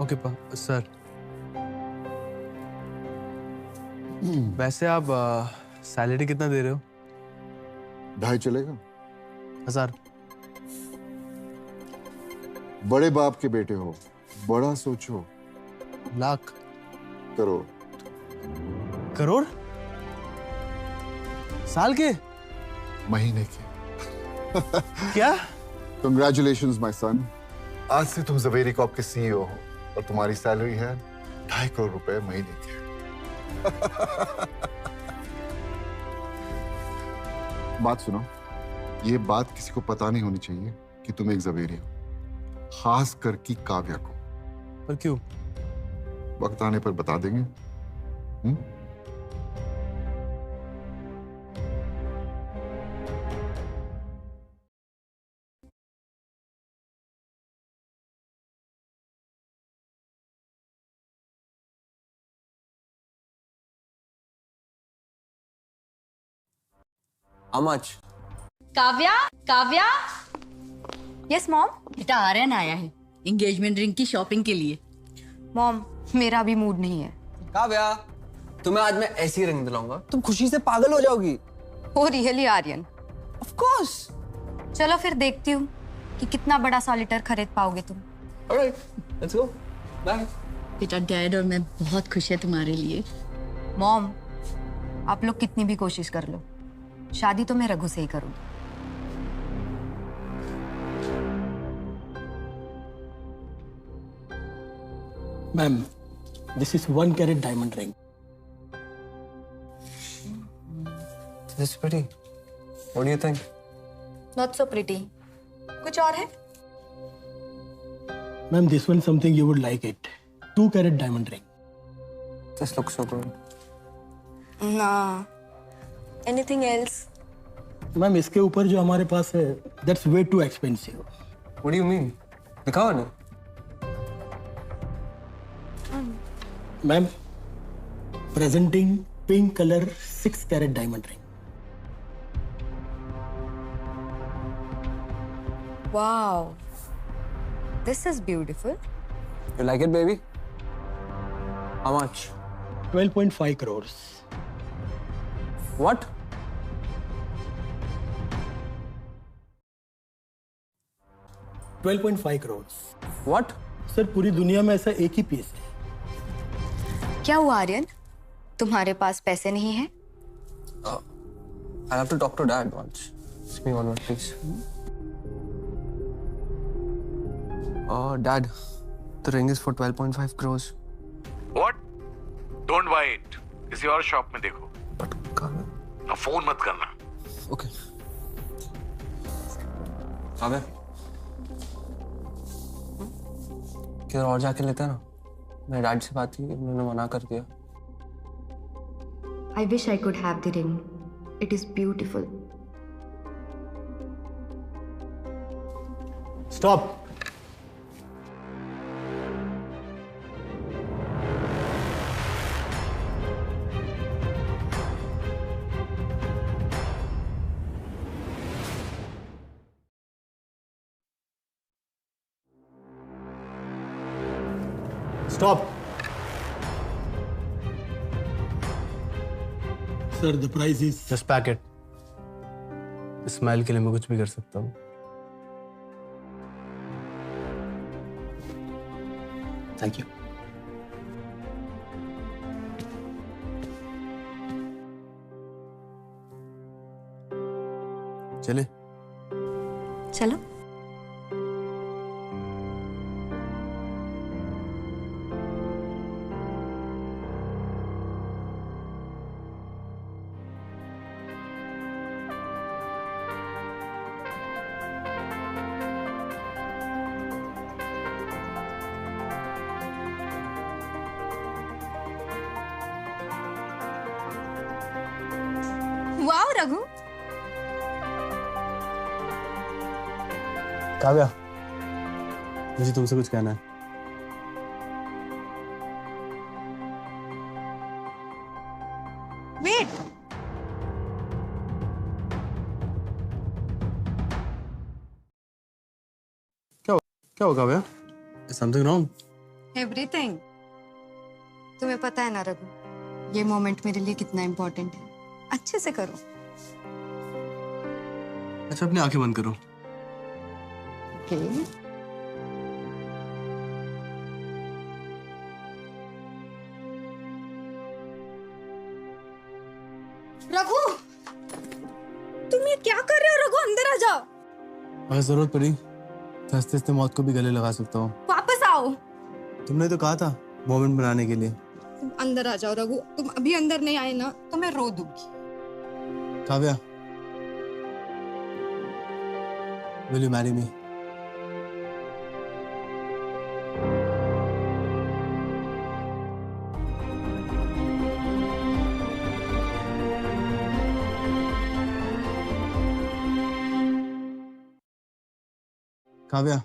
Okay sir. वैसे आप सैलरी कितना दे रहे हो? 2.5 चलेगा? 1000। बड़े बाप के बेटे हो, बड़ा सोचो। लाख? करोड़? करोड़? साल के? महीने के। क्या? Congratulations, my son. आज से तुम ज़वेरी कॉर्प के CEO हो और तुम्हारी सैलरी है 2.5 करोड़ रुपए महीने की। बात सुनो, ये बात किसी को पता नहीं होनी चाहिए कि तुम एक ज़वेरी हो, खास कर की काव्या को। पर क्यों? वक्त आने पर बता देंगे। How much? Kavya, Kavya. Yes mom. बेटा आर्यन आया है एंगेजमेंट रिंग की शॉपिंग के लिए। मॉम, मेरा भी मूड नहीं है। काव्या, तुम्हें आज मैं ऐसी रिंग दिलाऊंगा, तुम खुशी से पागल हो जाओगी। Oh really Aryan? Of course. चलो फिर देखती हूँ कि कितना बड़ा सॉलिटर खरीद पाओगे तुम। Alright, let's go. बाय। बेटा डैड और मैं बहुत खुश है तुम्हारे लिए। मॉम, आप लोग कितनी भी कोशिश कर लो, शादी तो मैं रघु से ही करूंगी। Ma'am, this is 1 carat diamond ring. This is pretty. What do you think? Not so pretty. कुछ और है? Ma'am, this one something you would like it. 2 carat diamond ring. This looks so good. Nah. Anything else? Ma'am, इसके ऊपर जो हमारे पास है, that's way too expensive. What do you mean? दिखाओ ना। Ma'am, presenting pink color 6 carat diamond ring. Wow. This is beautiful. You like it, baby? How much? 12.5 crores. What? $12.5 crores. What? Sir पूरी दुनिया में ऐसा एक ही पीस है। क्या हुआ आर्यन? तुम्हारे पास पैसे नहीं हैं? I'll have to talk to Dad once. Just give me 1 minute, please. Dad, the ring is for 12.5 crores. What? Don't buy it. किसी और शॉप में देखो। But अब फोन मत करना। Okay. काव्या, किधर और जाके लेते हैं ना? मैं डैड से बात की, उन्होंने मना कर दिया। I wish I could have the ring. It is beautiful. Stop. Stop. Sir, the price is just pack it. Smile के लिए मैं कुछ भी कर सकता हूँ। Thank you. चले? चलो। वाओ रघु। काव्या, मुझे तुमसे कुछ कहना है। वेट। क्या हो काव्या? Something wrong? एवरीथिंग। तुम्हें पता है ना रघु, ये मोमेंट मेरे लिए कितना इम्पोर्टेंट है। अच्छे से करो। अच्छा, अपनी आंखें बंद करो। Okay. रघु, तुम ये क्या कर रहे हो? रघु अंदर आ जाओ। अगर जरूरत पड़ी हंसते हंसते मौत को भी गले लगा सकता हूँ। वापस आओ। तुमने तो कहा था मोमेंट बनाने के लिए। तुम अंदर आ जाओ रघु, तुम अभी अंदर नहीं आए ना तो मैं रो दूंगी। Kavya, will you marry me? Kavya,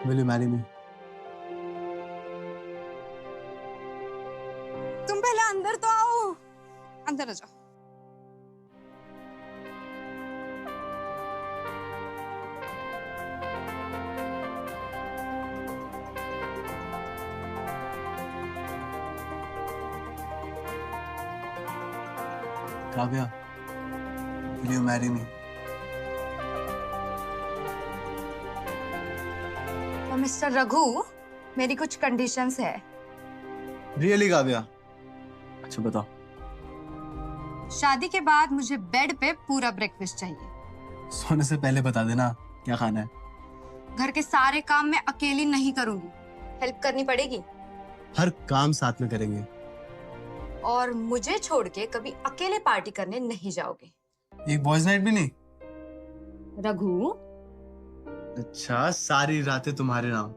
will you marry me? तुम पहले अंदर तो आओ, अंदर आ जाओ। Kavya, will you marry me? तो मिस्टर रघु, मेरी कुछ कंडीशंस है। Really काव्या? अच्छा बताओ। शादी के बाद मुझे बेड पे पूरा ब्रेकफास्ट चाहिए। सोने से पहले बता देना क्या खाना है। घर के सारे काम मैं अकेली नहीं करूंगी, हेल्प करनी पड़ेगी। हर काम साथ में करेंगे। और मुझे छोड़ के कभी अकेले पार्टी करने नहीं जाओगे। एक बॉयज नाइट भी नहीं? रघु, अच्छा, सारी रातें तुम्हारे नाम।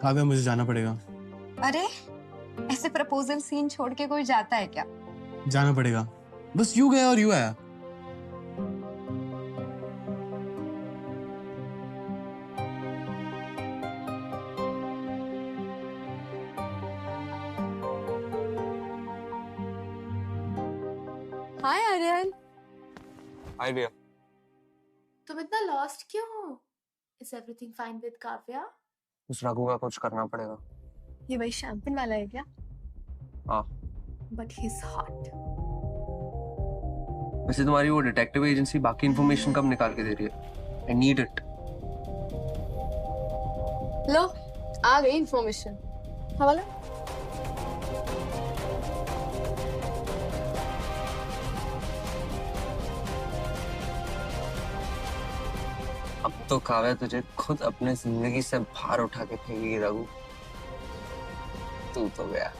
काव्या, मुझे जाना पड़ेगा। अरे ऐसे प्रपोजल सीन छोड़ के कोई जाता है क्या? जाना पड़ेगा, बस यू गया और यू आया। हाय आर्यन। हाय भैया। तुम इतना लॉस्ट क्यों हो? Is everything fine with Kavya? उस रघु का कुछ करना पड़ेगा। ये वही शैम्पेन वाला है क्या? हाँ। But he is hot. वैसे तुम्हारी वो डिटेक्टिव एजेंसी बाकी इंफॉर्मेशन कब निकाल के दे रही है? I need it. लो, आ गई इंफॉर्मेशन। हवाला। अब तो काव्या तुझे खुद अपने जिंदगी से भार उठा के फेंकेगी रघु। तू तो गया।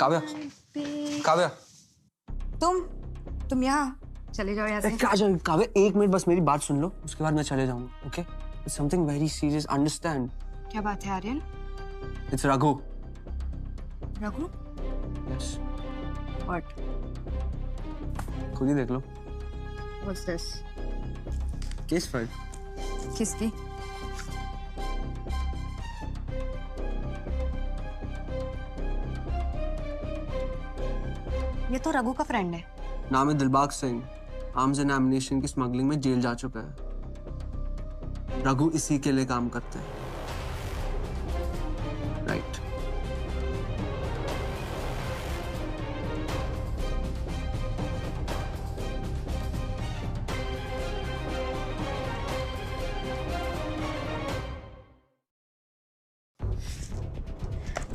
काव्या, काव्या, तुम यहाँ चले जाओ यहाँ से। क्या जाओ काव्या, एक मिनट बस मेरी बात सुन लो, उसके बाद मैं चले जाऊंगा। Okay? It's something very serious, understand? क्या बात है Aryan? It's Raghu. Raghu? Yes. What? खुद ही देख लो। What's this? Case file. किसकी? ये तो रघु का फ्रेंड है। नाम है Dilbagh Singh. Arms and ammunition की स्मगलिंग में जेल जा चुका है। रघु इसी के लिए काम करते हैं। राइट।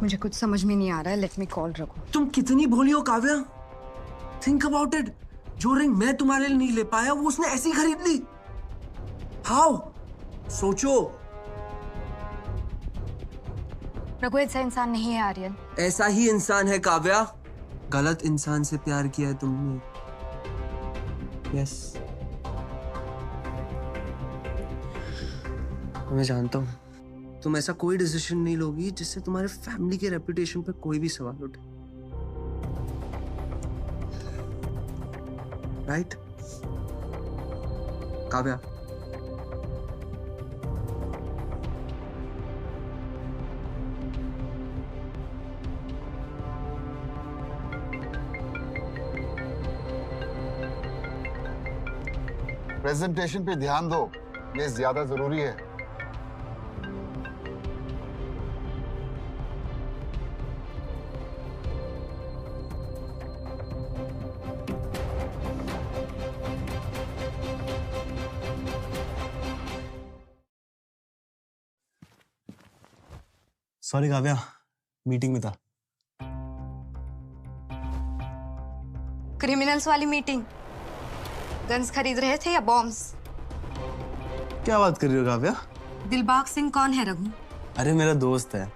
मुझे कुछ समझ में नहीं आ रहा है। Let me call Raghu. तुम कितनी भोली हो काव्या। Think about it. जो रिंग मैं तुम्हारे लिए नहीं ले पाया वो उसने ऐसी खरीद ली। हाउ? सोचो। रघु ऐसा इंसान नहीं है आर्यन। ऐसा ही इंसान है काव्या। गलत इंसान से प्यार किया है तुमने। यस। मैं जानता हूं तुम ऐसा कोई डिसीजन नहीं लोगी जिससे तुम्हारे फैमिली के रेपुटेशन पे कोई भी सवाल उठे। राइट? काव्या, प्रेजेंटेशन पे ध्यान दो, ये ज्यादा जरूरी है। सॉरी काव्या, मीटिंग में था। क्रिमिनल्स वाली मीटिंग? गन्स खरीद रहे थे या बॉम्ब्स? क्या बात कर रही हो काव्या? दिलबाग सिंह कौन है रघु? अरे मेरा दोस्त है,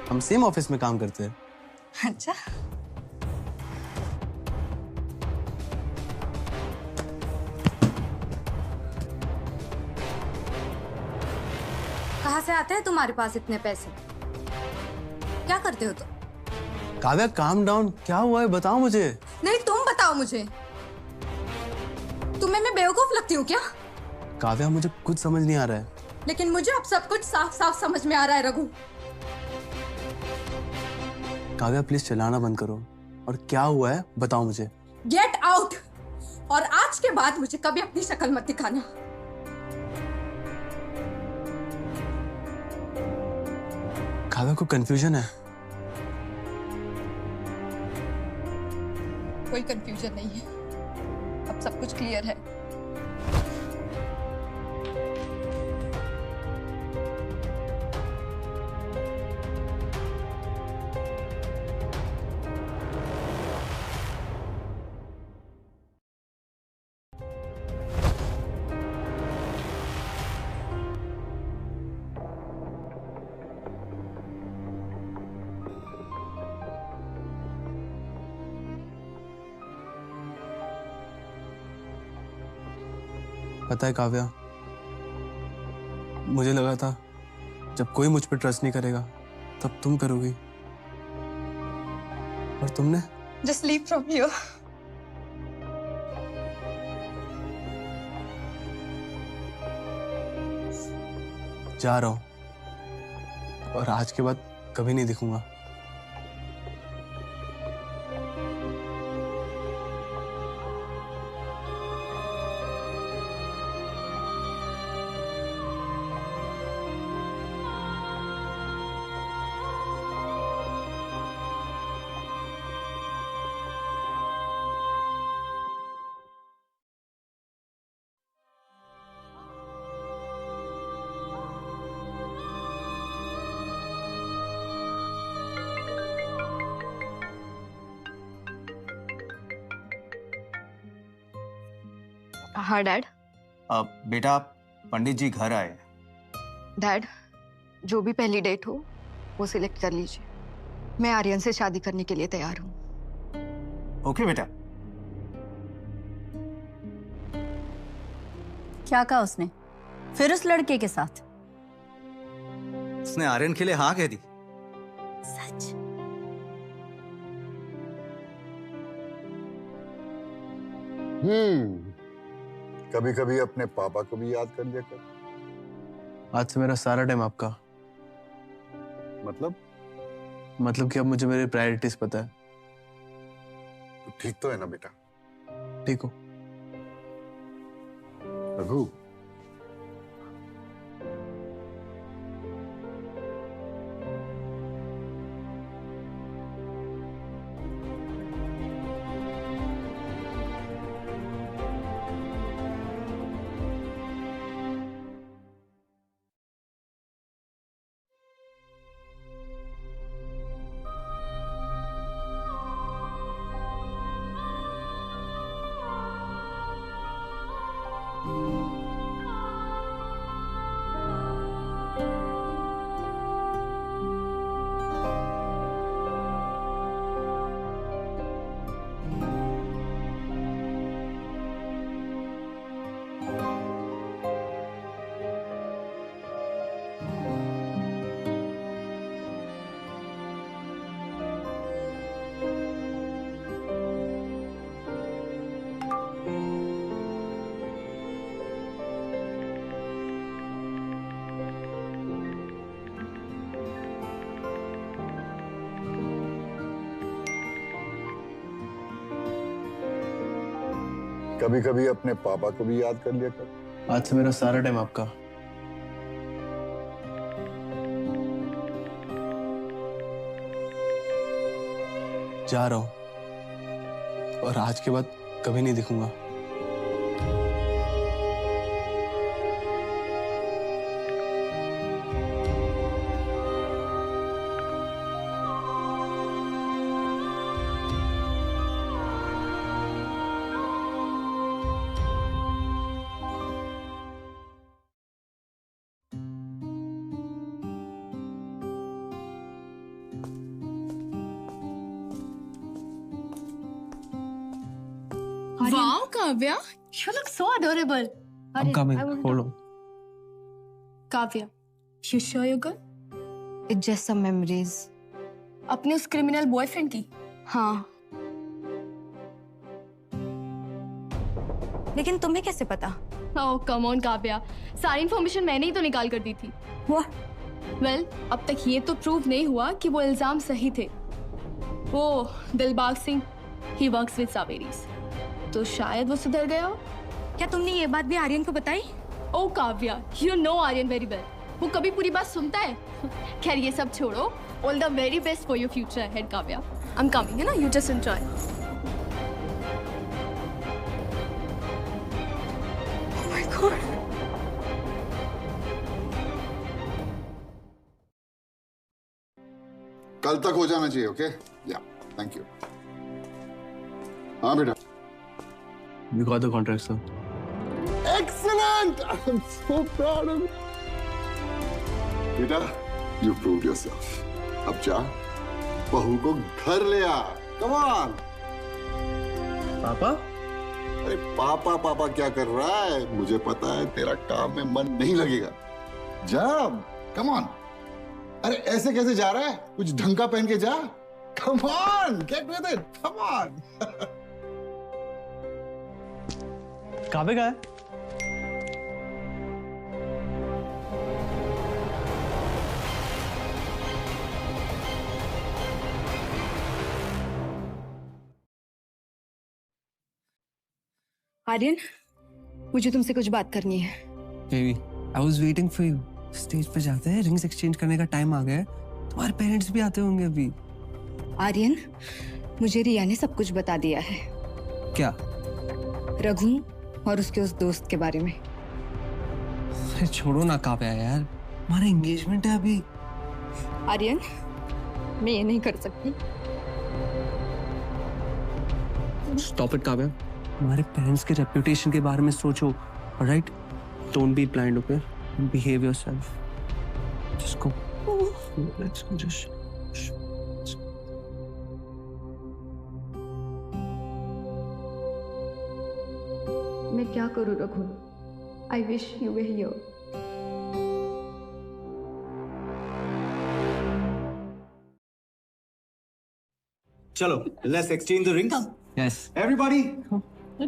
हम सेम ऑफिस में काम करते हैं। अच्छा। कहाँ से आते हैं तुम्हारे पास इतने पैसे? क्या करते हो तुम? काव्या काम डाउन, क्या हुआ है बताओ मुझे। नहीं तुम बताओ मुझे। तुम्हें मैं बेवकूफ लगती हूँ क्या? काव्या मुझे कुछ समझ नहीं आ रहा है। लेकिन मुझे अब सब कुछ साफ साफ समझ में आ रहा है रघु। काव्या प्लीज चलाना बंद करो, और क्या हुआ है बताओ मुझे। गेट आउट, और आज के बाद मुझे कभी अपनी शक्ल मत दिखाना। काव्या को कंफ्यूजन है। कोई कंफ्यूजन नहीं है, अब सब कुछ क्लियर है। पता है काव्या, मुझे लगा था जब कोई मुझ पर ट्रस्ट नहीं करेगा तब तुम करोगी, और तुमने। Just leave from here. जा रहा हूं, और आज के बाद कभी नहीं दिखूंगा। हाँ डैड। बेटा पंडित जी घर आए। डैड, जो भी पहली डेट हो वो सिलेक्ट कर लीजिए। मैं आर्यन से शादी करने के लिए तैयार हूँ। ओके बेटा। क्या कहा उसने? फिर उस लड़के के साथ? उसने आर्यन के लिए हाँ कह दी। सच? कभी कभी अपने पापा को भी याद कर लिया कर। आज से मेरा सारा टाइम आपका। मतलब कि अब मुझे मेरी प्रायोरिटीज पता है। तो ठीक तो है ना बेटा? ठीक हो रघु? कभी कभी अपने पापा को भी याद कर लिया कर। आज से मेरा सारा टाइम आपका। जा रहा हूं और आज के बाद कभी नहीं दिखूंगा। Wow, Kavya, you look so adorable. I'm coming. Hold on. Kavya, you sure you're good? It's just some memories. अपने उस क्रिमिनल बॉयफ्रेंड की? हाँ। लेकिन तुम्हें कैसे पता? Oh, come on, Kavya. सारी इन्फॉर्मेशन मैंने ही तो निकाल कर दी थी। What? Well, अब तक ये तो प्रूव नहीं हुआ कि वो इल्जाम सही थे। वो Dilbag Singh, he works with Saveris. तो शायद वो सुधर गया हो। क्या तुमने ये बात भी आर्यन को बताई? ओ Kavya, you know Aryan very well. वो कभी पूरी बात सुनता है? खैर ये सब छोड़ो। All the very best for your future ahead, Kavya. I'm coming, है ना? You just enjoy. Oh my God. कल तक हो जाना चाहिए, ओके? या, थैंक यू। हाँ बेटा। We got the contract, sir. Excellent! I'm so proud of you. बेटा, you proved yourself. अब जा, बहू को घर ले आ। Come on. पापा? अरे पापा पापा क्या कर रहा है? मुझे पता है तेरा काम में मन नहीं लगेगा। जा, come on. अरे ऐसे कैसे जा रहा है? कुछ ढंग का पहन के जा। Come on, get with it. Come on. काबे का है? आर्यन, मुझे तुमसे कुछ बात करनी है। Baby, I was waiting for you. Stage पे जाते हैं, रिंग्स एक्सचेंज करने का टाइम आ गया है। तुम्हारे पेरेंट्स भी आते होंगे अभी। आर्यन, मुझे रिया ने सब कुछ बता दिया है। क्या? रघु और उसके उस दोस्त के बारे में। अरे छोड़ो ना काव्या यार, हमारा एंगेजमेंट है अभी। आर्यन, मैं ये नहीं कर सकती। स्टॉप इट काव्या, हमारे पेरेंट्स के रेपुटेशन के बारे में सोचो, alright? Don't be blind, okay? Behave yourself. Just go, let's go, just. मैं क्या करूँ Raghu? I wish you were here. चलो, let's exchange the rings. Yes. Everybody,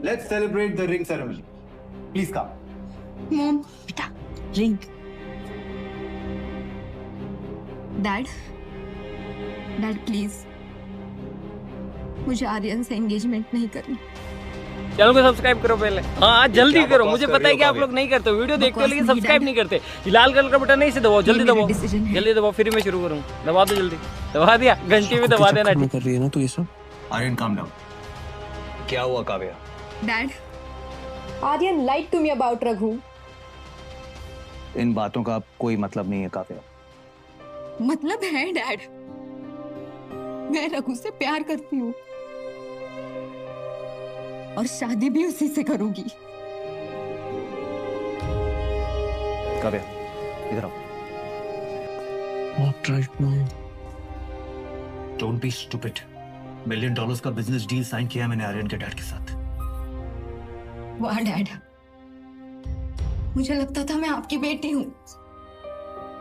let's celebrate the ring ceremony. Please come. Mom, बेटा, रिंग। डैड, प्लीज मुझे आर्यन से एंगेजमेंट नहीं करनी। चैनल को सब्सक्राइब करो पहले। हाँ जल्दी करो, मुझे पता है कि आप लोग नहीं करते, वीडियो देखते हो लेकिन सब्सक्राइब नहीं करते। लाल कलर का बटन नहीं से दबाओ, जल्दी दबाओ, जल्दी दबाओ, फिर मैं शुरू करूँ। दबा दो जल्दी, दबा दिया, घंटी में दबा देना। कर रही है ना तू ये सब? आर्यन काम डाउन। क्या हुआ Kavya? Dad, Aryan lied to me about Raghu. इन बातों का कोई मतलब नहीं है काव्या। मतलब है डैड, मैं रघु से प्यार करती हूँ और शादी भी उसी से करूंगी। काव्या, इधर आओ। Not right now. Don't be stupid. $1 million का बिजनेस डील साइन किया मैंने आर्यन के डैड के साथ। वाह डैड, मुझे लगता था मैं आपकी बेटी हूँ,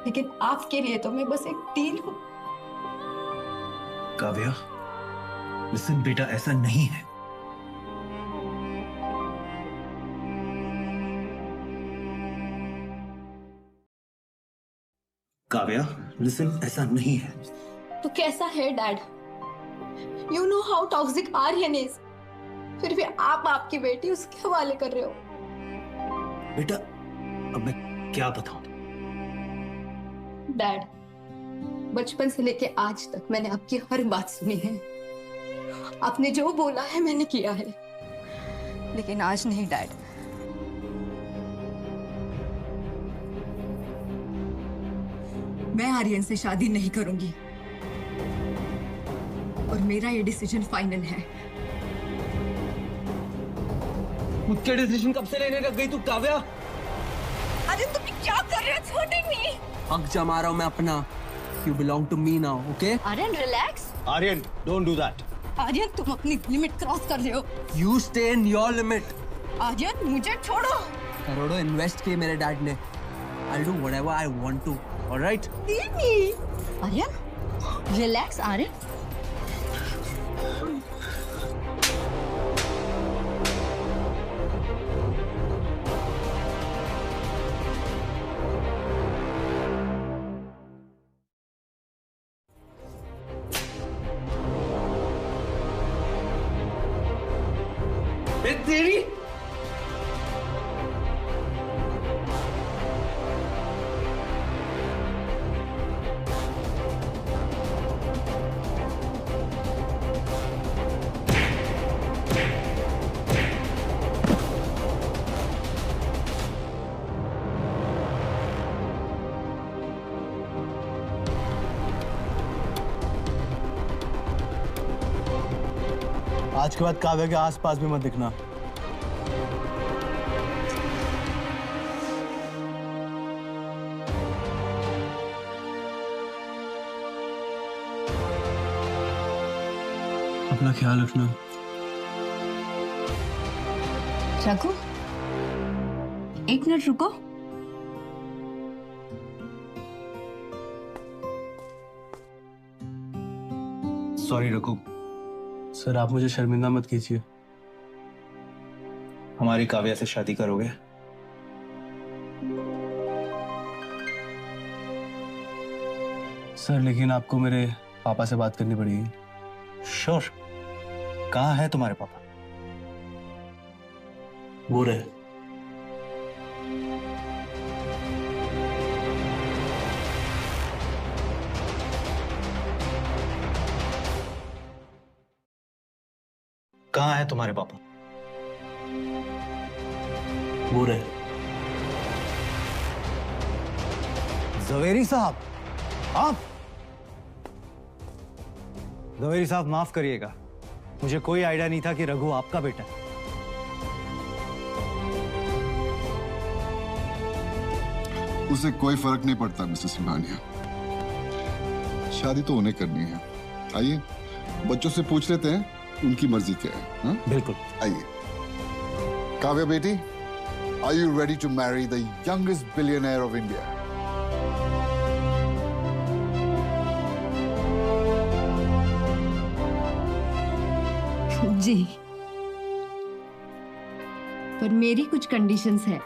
लेकिन आपके लिए तो मैं बस एक डील हूँ। काव्या, लिसन बेटा, ऐसा नहीं है। काव्या, लिसन, ऐसा नहीं है। तो कैसा है dad? You know how toxic Aryan is. फिर भी आप आपकी बेटी उसके हवाले कर रहे हो। बेटा अब मैं क्या बताऊं? डैड, बचपन से लेके आज तक मैंने आपकी हर बात सुनी है। आपने जो बोला है मैंने किया है, लेकिन आज नहीं डैड। मैं आर्यन से शादी नहीं करूंगी और मेरा ये डिसीजन फाइनल है। मुझके डिसीजन कब से लेने लग गई तू काव्या? आर्यन तुम क्या कर रहे हो? छोड़ो नहीं। हक जमा रहा हूं मैं अपना। You belong to me now, okay? Aryan relax. Aryan, don't do that. Aryan तुम अपनी लिमिट क्रॉस कर रहे हो। You stay in your limit. Aryan मुझे छोड़ो। करोड़ों इन्वेस्ट किए मेरे डैड ने। I'll do whatever I want to. All right? Aryan relax. Aryan तेरी आज के बाद काव्या के आसपास भी मत दिखना। अपना ख्याल रखना। रघु, एक मिनट रुको। सॉरी रघु। सर आप मुझे शर्मिंदा मत कीजिए। हमारी काव्या से शादी करोगे? सर लेकिन आपको मेरे पापा से बात करनी पड़ेगी। श्योर। कहाँ है तुम्हारे पापा? वो रहे। कहाँ है तुम्हारे पापा? वो रहे। जवेरी साहब, आप? जवेरी साहब माफ करिएगा, मुझे कोई आइडिया नहीं था कि रघु आपका बेटा है। उसे कोई फर्क नहीं पड़ता मिसेस सिंघानिया। शादी तो उन्हें करनी है। आइए बच्चों से पूछ लेते हैं उनकी मर्जी क्या है। हाँ? बिल्कुल। आइए। काव्या बेटी, are you ready to marry the youngest billionaire of India? जी, पर मेरी कुछ कंडीशंस है।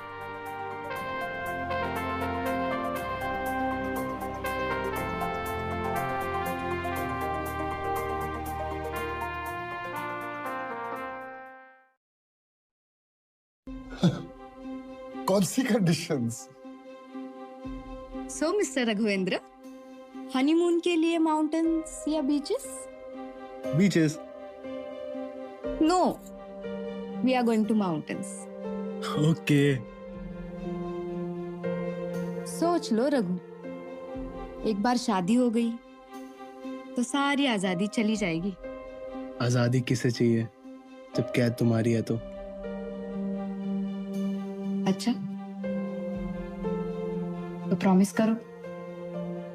कौन सी कंडीशंस? सो मिस्टर रघुवेंद्र, हनीमून के लिए माउंटेन्स या beaches? Beaches. No, we are going to mountains. Okay. सोच लो रघु, एक बार शादी हो गई तो सारी आजादी चली जाएगी। आजादी किसे चाहिए जब कैद तुम्हारी है तो? अच्छा, तो प्रॉमिस करो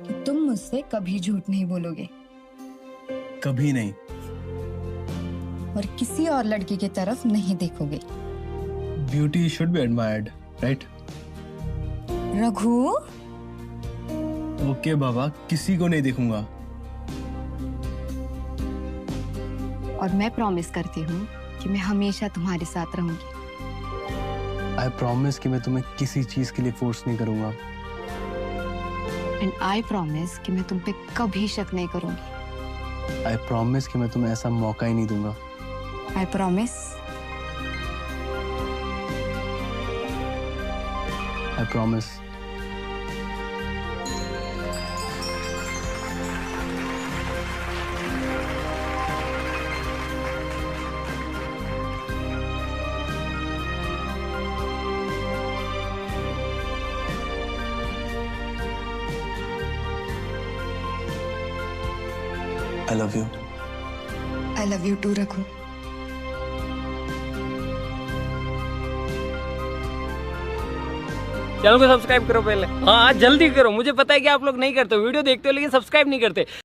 कि तुम मुझसे कभी झूठ नहीं बोलोगे कभी नहीं, और किसी और लड़की की तरफ नहीं देखोगे। Beauty should be admired, right? Raghu. Okay बाबा, किसी को नहीं देखूंगा। और मैं प्रॉमिस करती हूँ कि मैं हमेशा तुम्हारे साथ रहूंगी। आई प्रॉमिस कि मैं तुम्हें किसी चीज के लिए फोर्स नहीं करूंगा। एंड आई प्रॉमिस कि मैं तुम पे कभी शक नहीं करूंगी। आई प्रॉमिस कि मैं तुम्हें ऐसा मौका ही नहीं दूंगा। I promise I promise. I love you. I love you too, Raghu. Channel को सब्सक्राइब करो पहले। हाँ जल्दी करो, मुझे पता है कि आप लोग नहीं करते, वीडियो देखते हो लेकिन सब्सक्राइब नहीं करते।